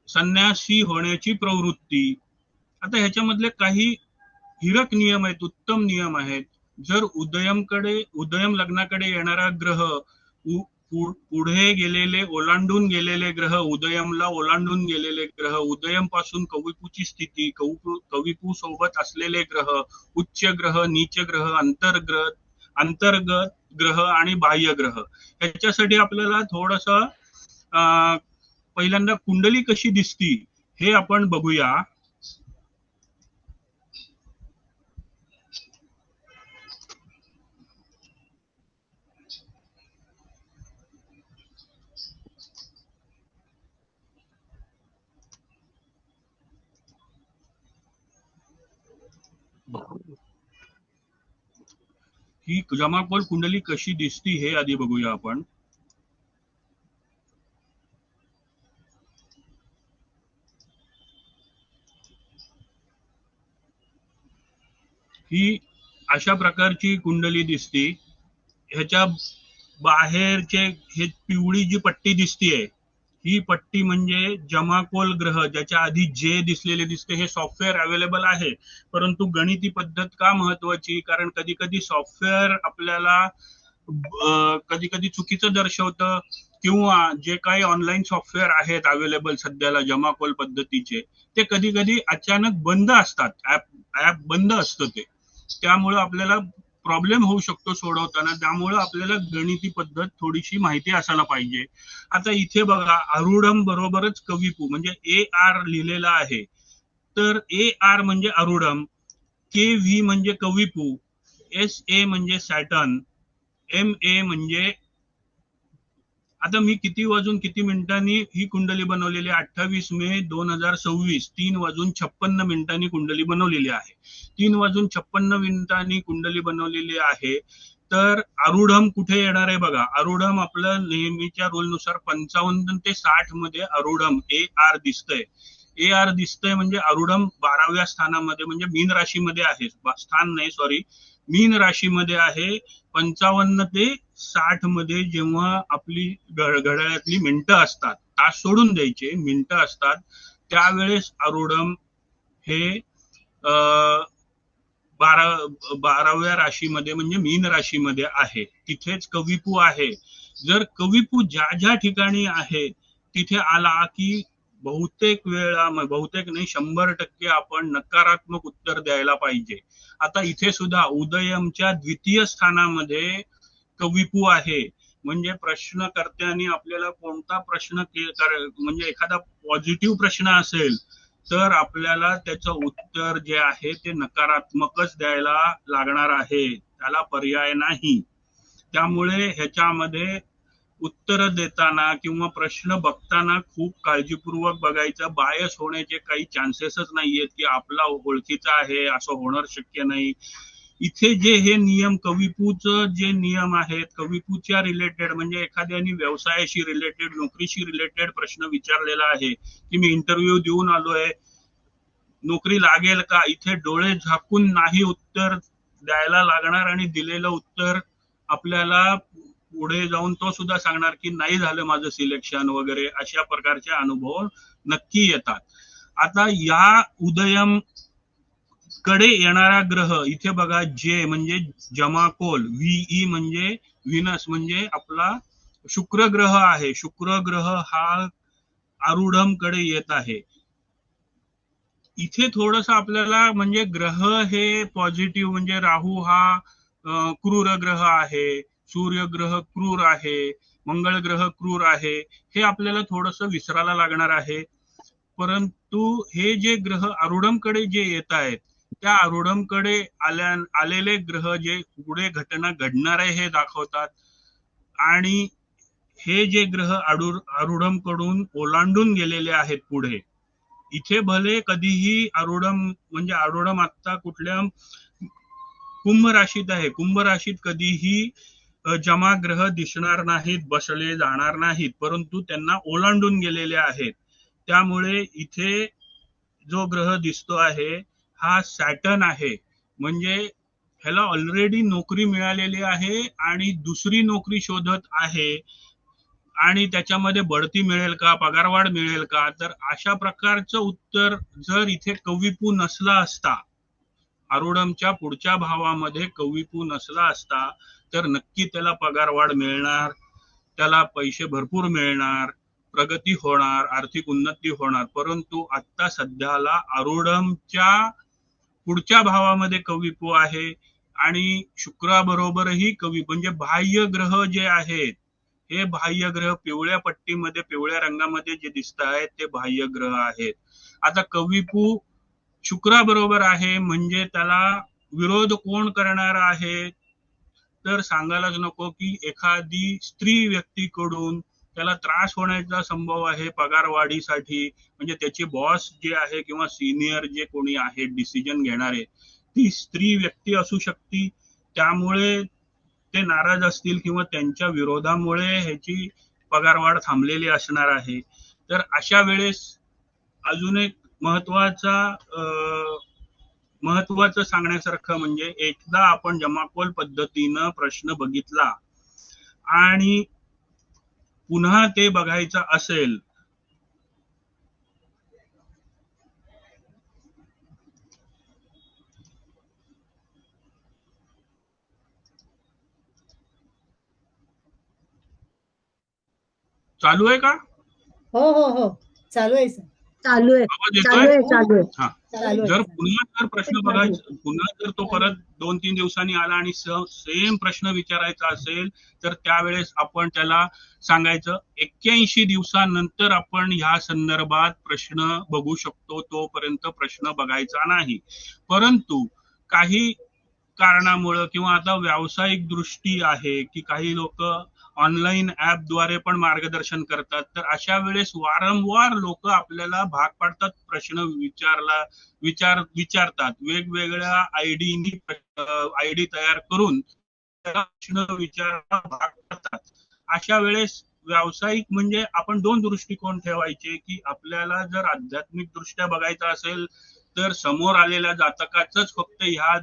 संन्यासी होण्याची प्रवृत्ती. आता ह्याच्यामधले काही हिरक नियम आहेत, उत्तम नियम आहेत. जर उदयम लग्नाकडे येणारा ग्रह पुढे गेलेले, ओलांडून गेलेले ग्रह, उदयमला ओलांडून गेलेले ग्रह, उदयम पासून कविपूची स्थिती, कविपू सोबत असलेले ग्रह, उच्च ग्रह, नीच ग्रह, अंतर्गत ग्रह आणि बाह्य ग्रह. ह्याच्यासाठी आपल्याला थोडस पहिल्यांदा कुंडली कशी दिसती हे आपण बघूया. ही जमाकोल कुंडली कशी दिसती हे आधी बघूया आपण. ही अशा प्रकारची कुंडली दिसती. ह्याच्या बाहेरचे हे पिवळी जी पट्टी दिसतीये ही पट्टी म्हणजे जमाकोल ग्रह, ज्याच्या आधी जे दिसलेले दिसते हे सॉफ्टवेअर अवेलेबल आहे. परंतु गणिती पद्धत का महत्वाची, कारण कधी कधी सॉफ्टवेअर आपल्याला कधी कधी चुकीचं दर्शवतं, किंवा जे काही ऑनलाईन सॉफ्टवेअर आहेत अवेलेबल सध्याला जमाकोल पद्धतीचे, ते कधी कधी अचानक बंद असतात. ऍप बंद असतं ते, त्यामुळे आपल्याला प्रॉब्लेम होऊ शकतो सोडवताना. त्यामुळे आपल्याला गणिती पद्धत थोडीशी माहिती असायला पाहिजे. आता इथे बघा, आरूढम बरोबरच कविपू म्हणजे AR लिहिलेला आहे. तर AR म्हणजे आरूढम, KV म्हणजे कविपू, SA म्हणजे सॅटर्न, MA म्हणजे. आता मी किती वाजून किती मिनिटांनी ही कुंडली बनवलेली आहे? 28 मे 2026 3:56 कुंडली बनवलेली आहे. 3:56 कुंडली बनवलेली आहे. तर आरूढम कुठे येणार आहे बघा. आरूढम आपलं नेहमीच्या रूलनुसार 55 ते 60 मध्ये आरूढम AR दिसतंय. AR दिसतंय म्हणजे आरूढम 12व्या स्थानामध्ये म्हणजे मीन राशीमध्ये आहे. स्थान नाही, सॉरी, मीन राशीमध्ये आहे. 55 ते 60 मध्ये जेव्हा आपली घड्याळातली मिनिटं असतात, तास सोडून द्यायचे, मिनिटं असतात, त्यावेळेस आरूढम हे 12व्या राशीमध्ये म्हणजे मीन राशीमध्ये आहे. तिथेच कविपू आहे. जर कविपू ज्या ज्या ठिकाणी आहे तिथे आला की बहुतेक वेळा, बहुतेक नाही 100% आपण नकारात्मक उत्तर द्यायला पाहिजे. आता इथे सुद्धा उदयमच्या द्वितीय स्थानामध्ये कविपू आहे. म्हणजे प्रश्नकर्त्यांनी आपल्याला कोणता प्रश्न म्हणजे एखादा पॉझिटिव्ह प्रश्न असेल तर आपल्याला त्याचं उत्तर जे आहे ते नकारात्मकच द्यायला लागणार आहे, त्याला पर्याय नाही. त्यामुळे ह्याच्यामध्ये उत्तर देताना किंवा प्रश्न बघताना खूप काळजीपूर्वक बघायचं. बायस होण्याचे काही चान्सेसच नाहीयेत की आपला ओळखीचा आहे असं होणार शक्य नाही. इथे जे हे नियम कविपूचं जे नियम आहेत, कविपूच्या रिलेटेड म्हणजे एखाद्याने व्यवसायाशी रिलेटेड, नोकरीशी रिलेटेड प्रश्न विचारलेला आहे की मी इंटरव्ह्यू देऊन आलोय, नोकरी लागेल का, इथे डोळे झाकून नाही उत्तर द्यायला लागणार आणि दिलेलं उत्तर आपल्याला पुढे जाऊन तो सुद्धा सांगणार की नाही झालं माझं सिलेक्शन वगैरे, अशा प्रकारचे अनुभव नक्की येतात. आता या उदयम कडे येणारा ग्रह इथे बघा, जे म्हणजे जमाकोल, व्हीई म्हणजे व्हीनस म्हणजे आपला शुक्र ग्रह आहे. शुक्र ग्रह हा आरुढम कडे येत आहे. इथे थोडस आपल्याला म्हणजे ग्रह हे पॉझिटिव्ह, म्हणजे राहू हा क्रूर ग्रह आहे, सूर्य ग्रह क्रूर आहे, मंगळ ग्रह क्रूर आहे, हे आपल्याला थोडस विसरायला लागणार आहे. परंतु हे जे ग्रह आरुढमकडे जे येत आहेत, त्या आरुढमकडे आलेले ग्रह जे पुढे घटना घडणार आहे हे दाखवतात. आणि हे जे ग्रह आरुढमकडून ओलांडून गेलेले आहेत पुढे, इथे भले कधीही आरुढम आता कुठल्या कुंभ राशीत आहे, कुंभ राशीत कधीही जमा ग्रह दिसणार नाहीत, बसले जाणार नाहीत, परंतु त्यांना ओलांडून गेलेले आहेत. त्यामुळे इथे जो ग्रह दिसतो आहे हा सॅटर्न आहे. म्हणजे ह्याला ऑलरेडी नोकरी मिळालेली आहे आणि दुसरी नोकरी शोधत आहे, आणि त्याच्यामध्ये बढती मिळेल का, पगारवाढ मिळेल का. तर अशा प्रकारचं उत्तर जर इथे कविपू नसला असता, आरुढमच्या पुढच्या भावामध्ये कविपू नसला असता, तर नक्की त्याला पगारवाढ मिळणार, त्याला पैसे भरपूर मिळणार, प्रगती होणार, आर्थिक उन्नती होणार. परंतु आता सध्याला आरुढमच्या पुढच्या भावामध्ये कविपू आहे आणि शुक्राबरोबरही कवी, म्हणजे बाह्य ग्रह जे आहेत, हे बाह्य ग्रह पिवळ्या पट्टीमध्ये, पिवळ्या रंगामध्ये जे दिसत आहेत ते बाह्य ग्रह आहेत. आता कविपू शुक्राबरोबर आहे म्हणजे त्याला विरोध कोण करणार आहे, तर सांगायलाच नको की एखादी स्त्री व्यक्तीकडून त्याला त्रास होण्याचा संभव आहे पगारवाढीसाठी. म्हणजे त्याचे बॉस जे आहे किंवा सिनियर जे कोणी आहे डिसिजन घेणारे, ती स्त्री व्यक्ती असू शकते. त्यामुळे ते नाराज असतील किंवा त्यांच्या विरोधामुळे ह्याची पगारवाढ थांबलेली असणार आहे. तर अशा वेळेस अजून एक महत्वाचं सांगण्यासारखं म्हणजे, एकदा आपण जमाकोल पद्धतीनं प्रश्न बघितला आणि पुन्हा ते बघायचं असेल, चालू आहे का? हो हो हो, चालू आहे सर. चालू आहे, आवाज चालू येतोय? आहे, चालू आहे. हा. चालू आहे जर सर. पुन्हा जर प्रश्न बघायचा, पुन्हा जर तो परत 2-3 दिवसांनी आला आणि सेम प्रश्न विचारायचा असेल, तर त्यावेळेस आपण त्याला सांगायचं 81 दिवसानंतर आपण ह्या संदर्भात प्रश्न बघू शकतो, तोपर्यंत प्रश्न बघायचा नाही. परंतु काही कारणामुळं किंवा आता व्यावसायिक दृष्टी आहे की काही लोक ऑनलाईन ऍपद्वारे पण मार्गदर्शन करतात, तर अशा वेळेस वारंवार लोक आपल्याला भाग पाडतात, प्रश्न विचारतात, वेगवेगळ्या आयडी तयार करून प्रश्न विचारायला भाग पाडतात. अशा वेळेस व्यावसायिक म्हणजे आपण दोन दृष्टिकोन ठेवायचे, की आपल्याला जर आध्यात्मिक दृष्ट्या बघायचं असेल तर समोर आलेल्या जातकाचंच फक्त ह्या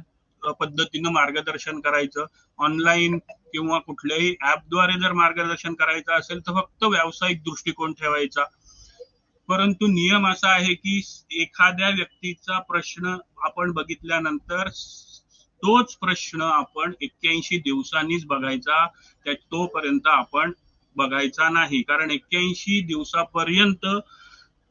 पद्धतीनं मार्गदर्शन करायचं. ऑनलाईन किंवा कुठल्याही ऍपद्वारे जर मार्गदर्शन करायचं असेल तर फक्त व्यावसायिक दृष्टिकोन ठेवायचा. परंतु नियम असा आहे की एखाद्या व्यक्तीचा प्रश्न आपण बघितल्यानंतर तोच प्रश्न आपण 81 दिवसांनीच बघायचा, तोपर्यंत आपण बघायचा नाही. कारण 81 दिवसापर्यंत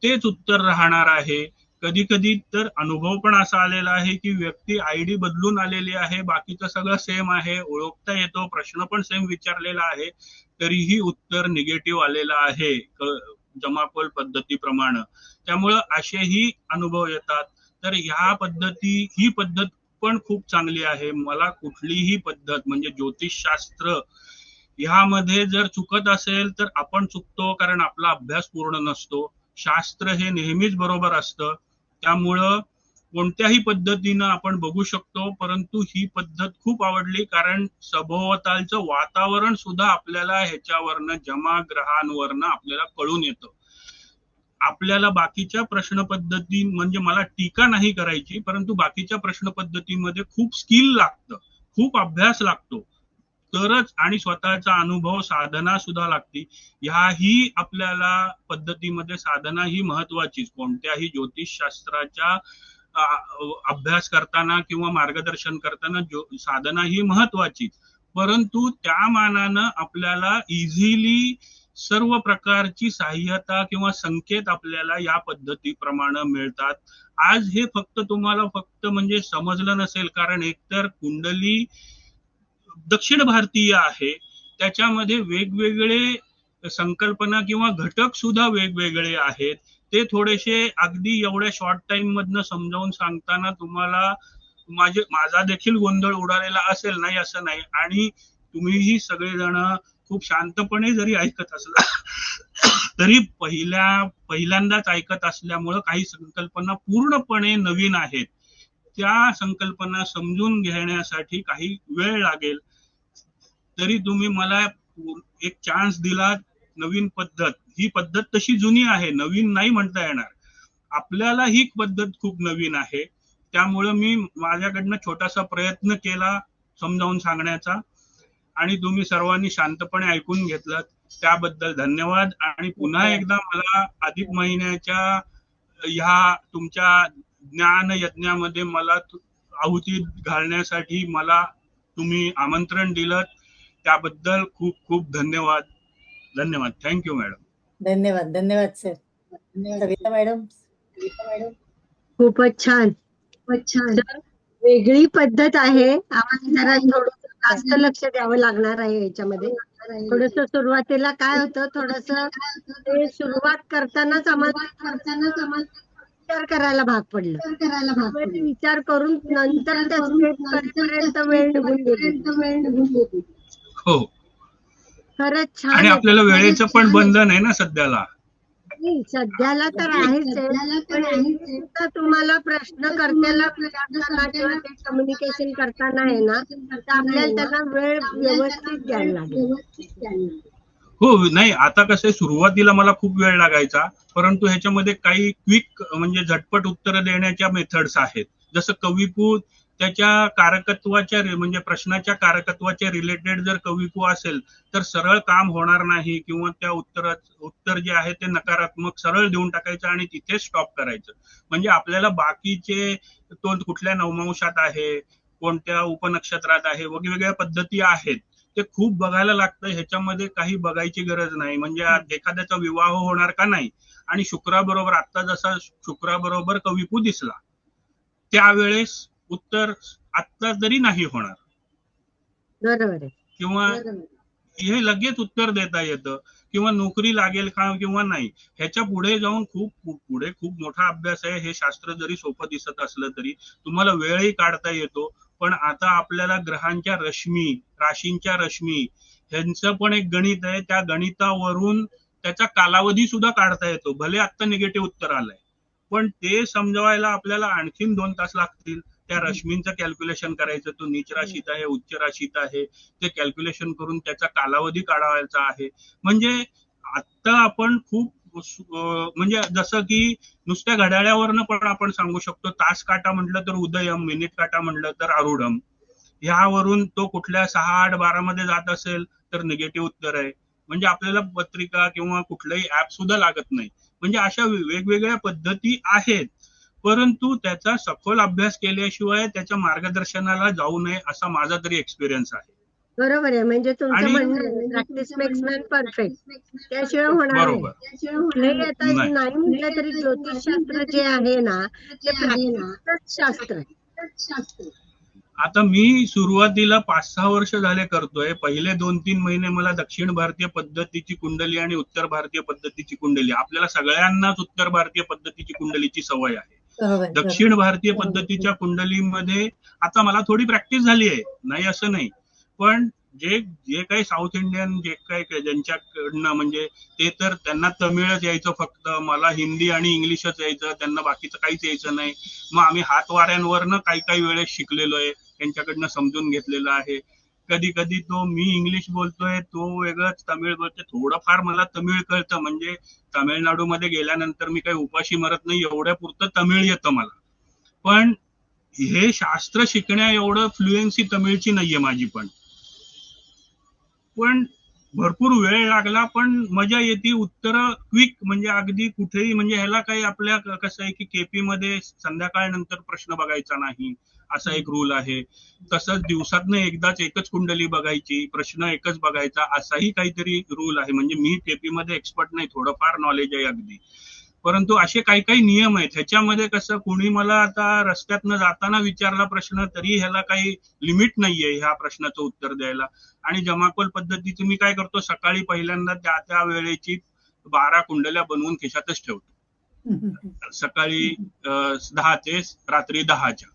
तेच उत्तर राहणार आहे. कधी कधी तर अनुभव पण असा आलेला आहे की व्यक्ती आयडी बदलून आलेली आहे, बाकीचं सगळं सेम आहे, ओळखता येतो, प्रश्न पण सेम विचारलेला आहे, तरीही उत्तर निगेटिव्ह आलेलं आहे जमाकोल पद्धतीप्रमाणे. त्यामुळं असेही अनुभव येतात. तर ही पद्धत पण खूप चांगली आहे. मला कुठलीही पद्धत म्हणजे ज्योतिषशास्त्र ह्यामध्ये जर चुकत असेल तर आपण चुकतो, कारण आपला अभ्यास पूर्ण नसतो. शास्त्र हे नेहमीच बरोबर असतं. त्यामुळं कोणत्याही पद्धतीनं आपण बघू शकतो. परंतु ही पद्धत खूप आवडली, कारण सभोवतालचं वातावरण सुद्धा आपल्याला ह्याच्यावरनं जमा ग्रहांवरनं आपल्याला कळून येतं. आपल्याला बाकीच्या प्रश्न पद्धती म्हणजे मला टीका नाही करायची, परंतु बाकीच्या प्रश्न पद्धतीमध्ये खूप स्किल लागतं, खूप अभ्यास लागतो तरच, आणि स्वतःचा अनुभव साधना सुद्धा लागते. ह्याही आपल्याला पद्धतीमध्ये साधना ही महत्वाचीच. कोणत्याही ज्योतिषशास्त्राच्या अभ्यास करताना किंवा मार्गदर्शन करताना साधना ही महत्वाची, परंतु त्या मानानं आपल्याला इझिली सर्व प्रकारची सहाय्यता किंवा संकेत आपल्याला या पद्धतीप्रमाणे मिळतात. आज हे फक्त तुम्हाला फक्त म्हणजे समजलं नसेल, कारण एकतर कुंडली दक्षिण भारतीय आहे, त्याच्यामध्ये वेगवेगळे संकल्पना किंवा घटक सुद्धा वेगवेगळे आहेत. ते थोडेसे अगदी एवढ्या शॉर्ट टाइम मधनं समजावून सांगताना तुम्हाला माझा देखील गोंधळ उडालेला असेल, नाही असं नाही, आणि तुम्हीही सगळेजण खूप शांतपणे जरी ऐकत असला तरी पहिल्यांदाच ऐकत असल्यामुळं काही संकल्पना पूर्णपणे नवीन आहेत. त्या संकल्पना समजून घेण्यासाठी काही वेळ लागेल. तरी तुम्ही मला एक चान्स दिला. नवीन पद्धत, ही पद्धत तशी जुनी आहे, नवीन नाही म्हणता येणार. आपल्याला ही पद्धत खूप नवीन आहे, त्यामुळे मी माझ्याकडनं छोटासा प्रयत्न केला समजावून सांगण्याचा, आणि तुम्ही सर्वांनी शांतपणे ऐकून घेतलं त्याबद्दल धन्यवाद. आणि पुन्हा एकदा मला अधिक महिन्याच्या ह्या तुमच्या ज्ञान यज्ञामध्ये मला आहुती घालण्यासाठी मला तुम्ही आमंत्रण दिलं, त्याबद्दल खूप खूप धन्यवाद. धन्यवाद. Thank you madam. धन्यवाद. धन्यवाद सर. सविता मॅडम. खूपच छान. वेगळी पद्धत आहे, आम्हाला जरा थोडं जास्त लक्ष द्यावं लागणार आहे याच्यामध्ये. थोडस सुरुवातीला काय होतं, थोडस ते सुरुवात करतानाच आम्हाला विचार करायला भाग पडलं. विचार करून नंतर त्या स्टेप करेपर्यंत वेळ निघून गेली. हो, खरंच छान. आणि आपल्याला वेळेचं पण बंधन आहे ना सध्याला. सध्याला तर आहेच आहे, पण तुम्हाला प्रश्नकर्त्याला विचारताना किंवा ते कम्युनिकेशन करताना आहे ना, तर आपल्याला त्यांना वेळ व्यवस्थित द्यायला लागेल. हो, नाही आता कसं सुरुवातीला मला खूप वेळ लागायचा, परंतु ह्याच्यामध्ये काही क्विक म्हणजे झटपट उत्तरं देण्याच्या मेथड्स आहेत. जसं कविपू त्याच्या कारकत्वाच्या म्हणजे प्रश्नाच्या कारकत्वाच्या रिलेटेड जर कविपू असेल तर सरळ काम होणार नाही, किंवा त्या उत्तर जे आहे ते नकारात्मक सरळ देऊन टाकायचं आणि तिथे स्टॉप करायचं. म्हणजे आपल्याला बाकीचे तो कुठल्या नवमांशात आहे, कोणत्या उपनक्षत्रात आहे, वेगवेगळ्या पद्धती आहेत, ते खूप बघायला लागतं. ह्याच्यामध्ये काही बघायची गरज नाही. म्हणजे एखाद्याचा विवाह होणार का नाही, आणि शुक्राबरोबर आता जसा शुक्राबरोबर कविपू दिसला त्यावेळेस उत्तर आत्ता जरी नाही होणार, बरोबर आहे, किंवा हे लगेच उत्तर देता येतं, किंवा नोकरी लागेल का किंवा नाही, ह्याच्या पुढे जाऊन खूप मोठा अभ्यास आहे. हे शास्त्र जरी सोपं दिसत असलं तरी तुम्हाला वेळही काढता येतो. पण आता आपल्याला ग्रहांच्या रश्मी, राशींच्या रश्मी ह्यांचं पण एक गणित आहे. त्या गणितावरून त्याचा कालावधी सुद्धा काढता येतो. भले आता निगेटिव्ह उत्तर आलंय, पण ते समजवायला आपल्याला आणखीन 2 तास लागतील. त्या रश्मींचं कॅल्क्युलेशन करायचं, तो नीच राशीत आहे, उच्च राशीत आहे, ते कॅल्क्युलेशन करून त्याचा कालावधी काढायचा आहे. म्हणजे आता आपण खूप म्हणजे जसं की नुसत्या घड्याळ्यावरनं पण आपण सांगू शकतो. तास काटा म्हटलं तर उदयम, मिनिट काटा म्हटलं तर आरुढम. ह्यावरून तो कुठल्या 6, 8, 12 मध्ये जात असेल तर निगेटिव्ह उत्तर आहे. म्हणजे आपल्याला पत्रिका किंवा कुठलंही ऍप सुद्धा लागत नाही. म्हणजे अशा वेगवेगळ्या पद्धती आहेत, परंतु त्याचा सखोल अभ्यास केल्याशिवाय त्याच्या मार्गदर्शनाला जाऊ नये असा माझा तरी एक्सपिरियन्स आहे. बरोबर आहे. म्हणजे तुमचं म्हणणं प्रॅक्टिस मेक्स मॅन परफेक्ट, त्याशिवाय होणार नाही. आता नाही म्हटलं तरी ज्योतिषशास्त्र जे आहे ना, ते प्रॅक्टिसच शास्त्र आहे. आता मी सुरुवातीला 5-6 वर्ष झाले करतोय. पहिले 2-3 महिने मला दक्षिण भारतीय पद्धतीची कुंडली आणि उत्तर भारतीय पद्धतीची कुंडली, आपल्याला सगळ्यांनाच उत्तर भारतीय पद्धतीची कुंडलीची सवय आहे. दक्षिण भारतीय पद्धतीच्या कुंडलीमध्ये आता मला थोडी प्रॅक्टिस झाली आहे, नाही असं नाही, पण जे काही साऊथ इंडियन जे काही ज्यांच्याकडनं म्हणजे ते तर त्यांना तमिळच यायचं फक्त, मला हिंदी आणि इंग्लिशच यायचं, त्यांना बाकीचं काहीच यायचं नाही. मग आम्ही हातवाऱ्यांवरनं काही वेळेस शिकलेलो आहे, त्यांच्याकडनं समजून घेतलेलं आहे. कधी कधी तो मी इंग्लिश बोलतोय, तो वेगळंच तमिळ बोलतोय. थोडंफार मला तमिळ कळतं, म्हणजे तामिळनाडूमध्ये गेल्यानंतर मी काही उपाशी मरत नाही एवढ्या पुरतं तमिळ येतं मला. पण हे शास्त्र शिकण्या एवढं फ्लुएन्सी तमिळची नाहीये माझी. पण भरपूर वेळ लागला, पण मजा येते. उत्तर क्विक, म्हणजे अगदी कुठेही, म्हणजे ह्याला काही आपल्या कसं आहे की केपी मध्ये संध्याकाळनंतर प्रश्न बघायचा नाही असा एक रूल आहे. तसंच दिवसातनं एकदाच एकच कुंडली बघायची, प्रश्न एकच बघायचा असाही काहीतरी रूल आहे. म्हणजे मी केपी मध्ये एक्सपर्ट नाही, थोडंफार नॉलेज आहे अगदी, परंतु असे काही काही नियम आहेत. ह्याच्यामध्ये कसं, कुणी मला आता रस्त्यातनं जाताना विचारला प्रश्न तरी ह्याला काही लिमिट नाहीये ह्या प्रश्नाचं उत्तर द्यायला. आणि जमाखोल पद्धतीचं मी काय करतो, सकाळी पहिल्यांदा त्या त्या वेळेची 12 कुंडल्या बनवून खिशातच ठेवतो. सकाळी 10 ते रात्री 10च्या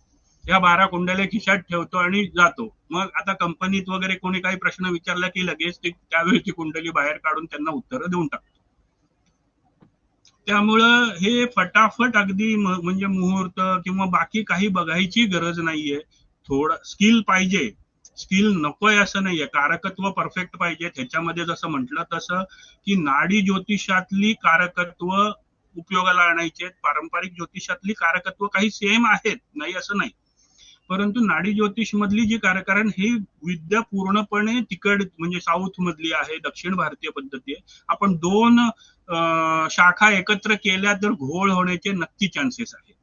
या 12 कुंडल्या खिशात ठेवतो आणि जातो. मग आता कंपनीत वगैरे कोणी काही प्रश्न विचारला की लगेच त्यावेळेची कुंडली बाहेर काढून त्यांना उत्तरं देऊन टाकतो. त्यामुळं हे फटाफट अगदी म्हणजे मुहूर्त किंवा बाकी काही बघायची गरज नाहीये. थोडं स्किल पाहिजे, स्किल नकोय असं नाहीये, कारकत्व परफेक्ट पाहिजे. त्याच्यामध्ये जसं म्हटलं तसं की नाडी ज्योतिषातली कारकत्व उपयोगाला आणायचे, पारंपरिक ज्योतिषातली कारकत्व काही सेम आहेत, नाही असं नाही, परंतु नाडी ज्योतिष मधली जी कारण ही विद्या पूर्णपणे तिकड म्हणजे साऊथ मधली आहे, दक्षिण भारतीय पद्धती आहे. आपण दोन शाखा एकत्र केल्या तर घोळ होण्याचे नक्की चान्सेस आहेत.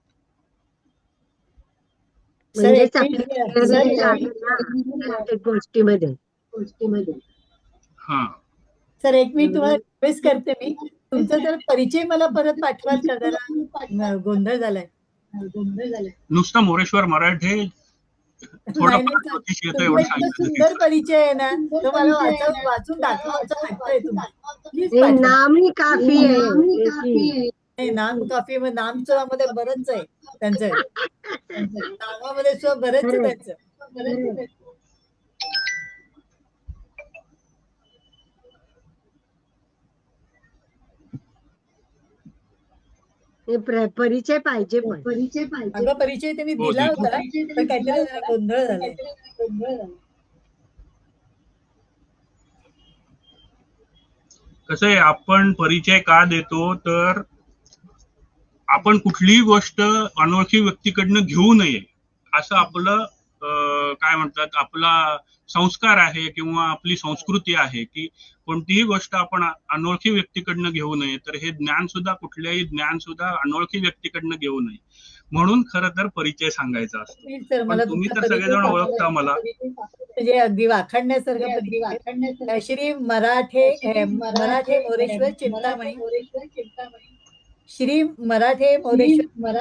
म्हणजेच गोष्टीमध्ये हा सर एक मिनिट तुम्हाला रिक्वेस्ट करते, मी तुमचा जर परिचय मला परत पाठवाल का, जरा गोंधळ झालाय. नुसतं मोरेश्वर मराठे सुंदर परिचय आहे ना, तो मला वाचून दाखवायचा वाटतोय. प्लीज नामही काफी आहे. नाम काफी, नामचं मध्ये बरंच आहे त्यांचं, नावामध्ये सुद्धा बरंच आहे त्यांचं. परिचय पाहिजे, अगं परिचय त्यांनी दिला होता, पण काहीतरी गोंधळ झालाय. कसं आहे, आपण परिचय का देतो तर आपण कुठलीही गोष्ट अनोळखी व्यक्तीकडनं घेऊ नये असं आपलं काय म्हणतात, आपला संस्कार आहे किंवा आपली संस्कृती आहे की कोणतीही गोष्ट आपण अनोळखी व्यक्तीकडनं घेऊ नये. तर हे ज्ञान सुद्धा, कुठल्याही ज्ञान सुद्धा अनोळखी व्यक्तीकडनं घेऊ नये, म्हणून खरं तर परिचय सांगायचा असतो. पण तुम्ही तर सगळेजण ओळखता मला, म्हणजे अगदी वाखाणण्यासारखं. श्री मराठे मोरेश्वर चिंतामणी, श्री मराठे मोरेश्वर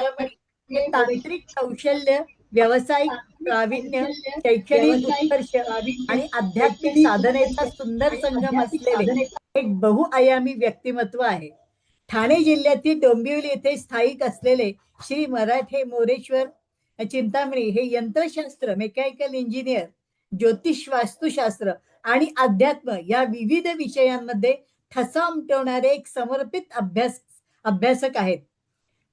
हे तांत्रिक कौशल्य, व्यावसायिक प्रावीण्य, शैक्षणिक उत्कर्ष आणि आध्यात्मिक साधनेचा सुंदर संगम असलेले एक बहुआयामी व्यक्तिमत्व आहे. ठाणे जिल्ह्यातील डोंबिवली येथे स्थायिक असलेले श्री मराठे मोरेश्वर चिंतामणी हे यंत्रशास्त्र, मेकॅनिकल इंजिनियर, ज्योतिष, वास्तुशास्त्र आणि अध्यात्म या विविध विषयांमध्ये ठसा उमटवणारे एक समर्पित अभ्यासक आहेत.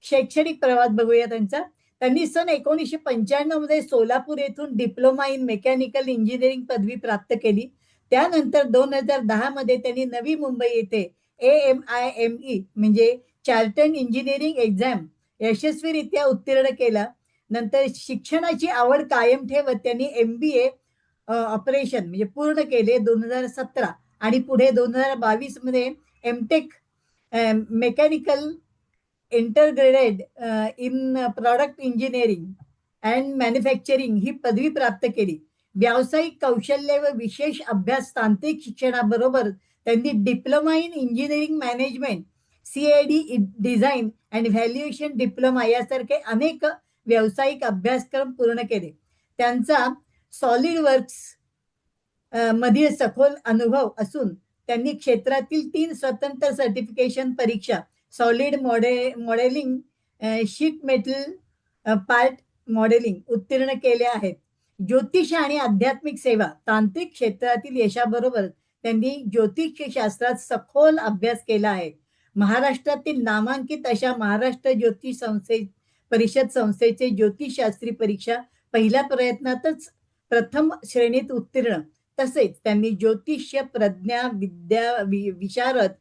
शैक्षणिक प्रवास बघूया त्यांचा. त्यांनी सन 1995 मध्ये सोलापूर येथून डिप्लोमा इन मेकॅनिकल इंजिनिअरिंग पदवी प्राप्त केली. त्यानंतर 2010 मध्ये त्यांनी नवी मुंबई येथे AMIME म्हणजे चार्टर्ड इंजिनिअरिंग एक्झाम यशस्वीरित्या उत्तीर्ण केला. नंतर शिक्षणाची आवड कायम ठेवत त्यांनी MBA ऑपरेशन म्हणजे पूर्ण केले 2017 आणि पुढे 2022 मध्ये MTech mechanical integrated in product engineering and manufacturing ही पदवी प्राप्त केली. व्यावसायिक कौशल्य व विशेष अभ्यास तांत्रिक शिक्षणाबरोबर त्यांनी diploma in engineering management, CAD design and valuation diploma यासारखे अनेक व्यावसायिक अभ्यासक्रम पूर्ण केले. त्यांचा सॉलिड वर्क्स मधील सखोल अनुभव असून त्यांनी क्षेत्रातील 3 स्वतंत्र सर्टिफिकेशन परीक्षा, solid modelling, sheet metal part modelling उत्तीर्ण केल्या आहेत. ज्योतिष आणि आध्यात्मिक सेवा तांत्रिक क्षेत्रातील यशाबरोबर त्यांनी ज्योतिष शास्त्रात सखोल अभ्यास केला आहे. महाराष्ट्रातील नामांकित अशा महाराष्ट्र ज्योतिष परिषद संस्थेचे ज्योतिषशास्त्री परीक्षा पहिल्या प्रयत्नातच प्रथम श्रेणीत उत्तीर्ण. तसेच त्यांनी ज्योतिष्य प्रज्ञा विशारद,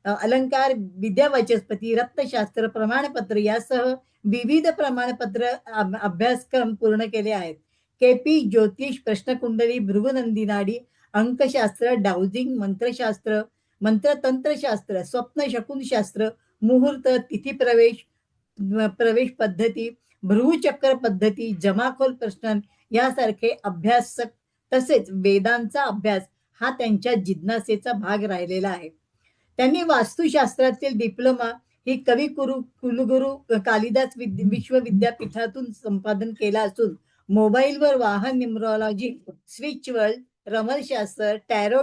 अलंकार, विद्यावाचस्पती, रत्नशास्त्र प्रमाणपत्र यासह विविध प्रमाणपत्र अभ्यासक्रम पूर्ण केले आहेत. KP ज्योतिष, प्रश्नकुंडली, भृगुनंदी नाडी अंकशास्त्र, डाउजिंग, मंत्रशास्त्र, मंत्रतंत्रशास्त्र, स्वप्न शकुनशास्त्र, मुहूर्त, तिथी प्रवेश पद्धती, भ्रूचक्र पद्धती, जमाखोल प्रश्न यासारखे अभ्यासक तसेच वेदांचा अभ्यास हा त्यांच्या जिज्ञासेचा भाग राहिलेला आहे. त्यांनी वास्तुशास्त्रातील डिप्लोमा ही कुलगुरू कालिदास विश्वविद्यापीठातून संपादन केला असून मोबाईलवर वाहन न्यूमरॉलॉजी, स्विच वर्ल्ड, रमलशास्त्र, टॅरो,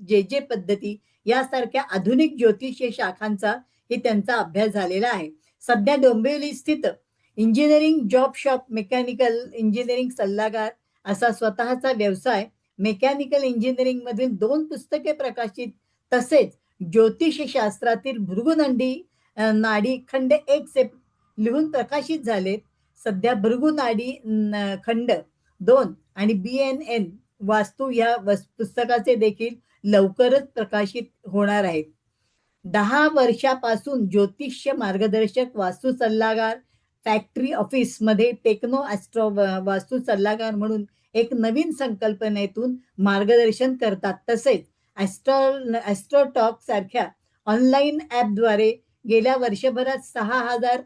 जे पद्धती यासारख्या आधुनिक ज्योतिषीय शाखांचा ही त्यांचा अभ्यास झालेला आहे. सध्या डोंबिवली स्थित engineering job shop mechanical engineering सल्लागार असा स्वतःचा व्यवसाय, मेकॅनिकल इंजिनिअरिंग मधील 2 पुस्तके प्रकाशित तसेच ज्योतिषशास्त्रातील भृगुनंदी नाडी खंड 1 से लिहून प्रकाशित झाले. सध्या भृगुनाडी खंड 2 आणि BNN वास्तू या पुस्तकाचे देखील लवकरच प्रकाशित होणार आहेत. 10 वर्षापासून ज्योतिष्य मार्गदर्शक, वास्तू सल्लागार, फॅक्टरी ऑफिस मध्ये टेक्नो ॲस्ट्रो वास्तू सल्लागार म्हणून एक नवीन संकल्पनेतून मार्गदर्शन करतात. तसेच ॲस्ट्रोटॉक सारख्या ऑनलाईन ॲपद्वारे गेल्या वर्षभरात 6000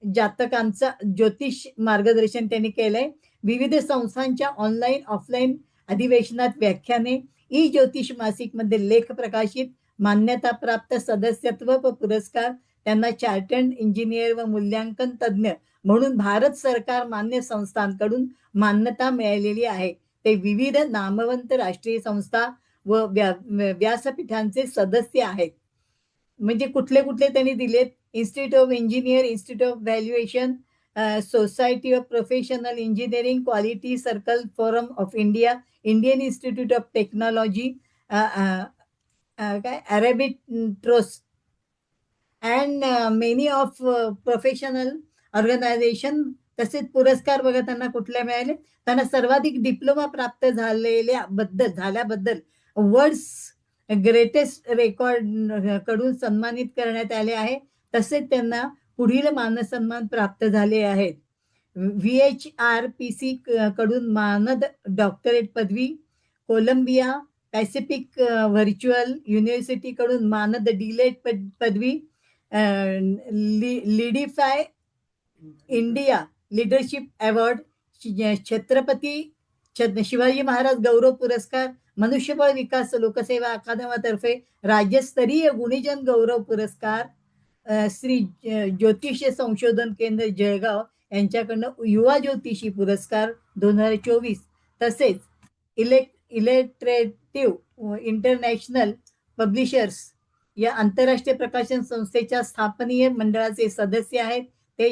जातकांचा ज्योतिष मार्गदर्शन त्यांनी केलंय. विविध संस्थांच्या ऑनलाईन ऑफलाईन अधिवेशनात व्याख्याने, ई ज्योतिष मासिक मध्ये लेख प्रकाशित, मान्यताप्राप्त सदस्यत्व व पुरस्कार. त्यांना चार्टर्ड इंजिनियर व मूल्यांकन तज्ज्ञ म्हणून भारत सरकार मान्य संस्थांकडून मान्यता मिळालेली आहे. ते विविध नामवंत राष्ट्रीय संस्था व व्यासपीठांचे सदस्य आहेत. म्हणजे कुठले कुठले त्यांनी दिलेत? Institute of engineer, institute of valuation, society of professional engineering, quality circle forum of India, Indian institute of technology, काय Arabic trust and many of professional organisation. तसेच पुरस्कार बघा त्यांना कुठले मिळाले. त्यांना सर्वाधिक डिप्लोमा प्राप्त झाल्याबद्दल वर्ल्ड्स ग्रेटेस्ट रेकॉर्ड कडून सन्मानित करण्यात आले आहे. तसेच त्यांना पुढील मानसन्मान प्राप्त झाले आहेत. VHRPC कडून मानद डॉक्टरेट पदवी, कोलंबिया पॅसिफिक व्हर्च्युअल युनिव्हर्सिटी कडून मानद डीलेट पदवी, लिडिफाय India leadership award, Chhatrapati Shivaji Maharaj गौरव पुरस्कार, मनुष्यबळ विकास लोकसेवा अकादमीतर्फे राज्यस्तरीय गुणीजन गौरव पुरस्कार, श्री ज्योतिष संशोधन केंद्र जळगाव यांच्याकडनं युवा ज्योतिषी पुरस्कार 2024. तसेच इलेक्ट्रेटिव्ह इंटरनॅशनल पब्लिशर्स या आंतरराष्ट्रीय प्रकाशन संस्थेच्या स्थापनीय मंडळाचे सदस्य आहेत. ते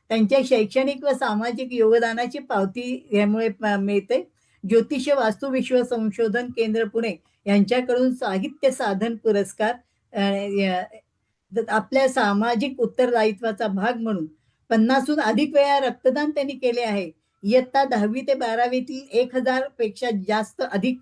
त्यांच्या शैक्षणिक व सामाजिक योगदानाची पावती यामुळे मिळते. ज्योतिष वास्तु विश्व संशोधन केंद्र पुणे यांच्याकडून साहित्य साधन पुरस्कार. आपल्या सामाजिक उत्तरदायित्वाचा भाग म्हणून 50हून अधिक वेळा रक्तदान त्यांनी केले आहे. इयत्ता 10वी ते 12वीतील 1000 पेक्षा जास्त अधिक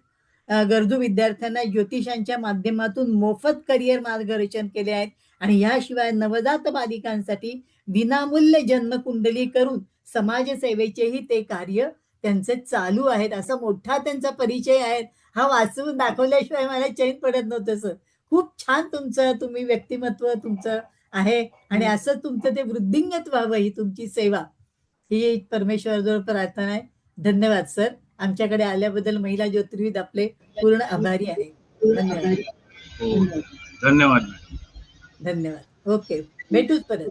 गरजू विद्यार्थ्यांना ज्योतिषांच्या माध्यमातून मोफत करिअर मार्गदर्शन केले आहेत. आणि याशिवाय नवजात बालिकांसाठी विनामूल्य जन्मकुंडली करून समाजसेवेचेही ते कार्य त्यांचे चालू आहेत. असा मोठा त्यांचा परिचय आहे. हा वाचून दाखवल्याशिवाय मला चैन पडत नव्हतं सर. खूप छान तुम्ही व्यक्तिमत्व तुमचं आहे आणि असं तुमचं ते वृद्धिंगत व्हावं ही तुमची सेवा, ही परमेश्वराजवळ प्रार्थना आहे. धन्यवाद सर. आमच्याकडे आल्याबद्दल महिला ज्योतिर्विद आपले पूर्ण आभारी आहे. धन्यवाद. धन्यवाद. धन्यवाद. ओके, भेटूच परत.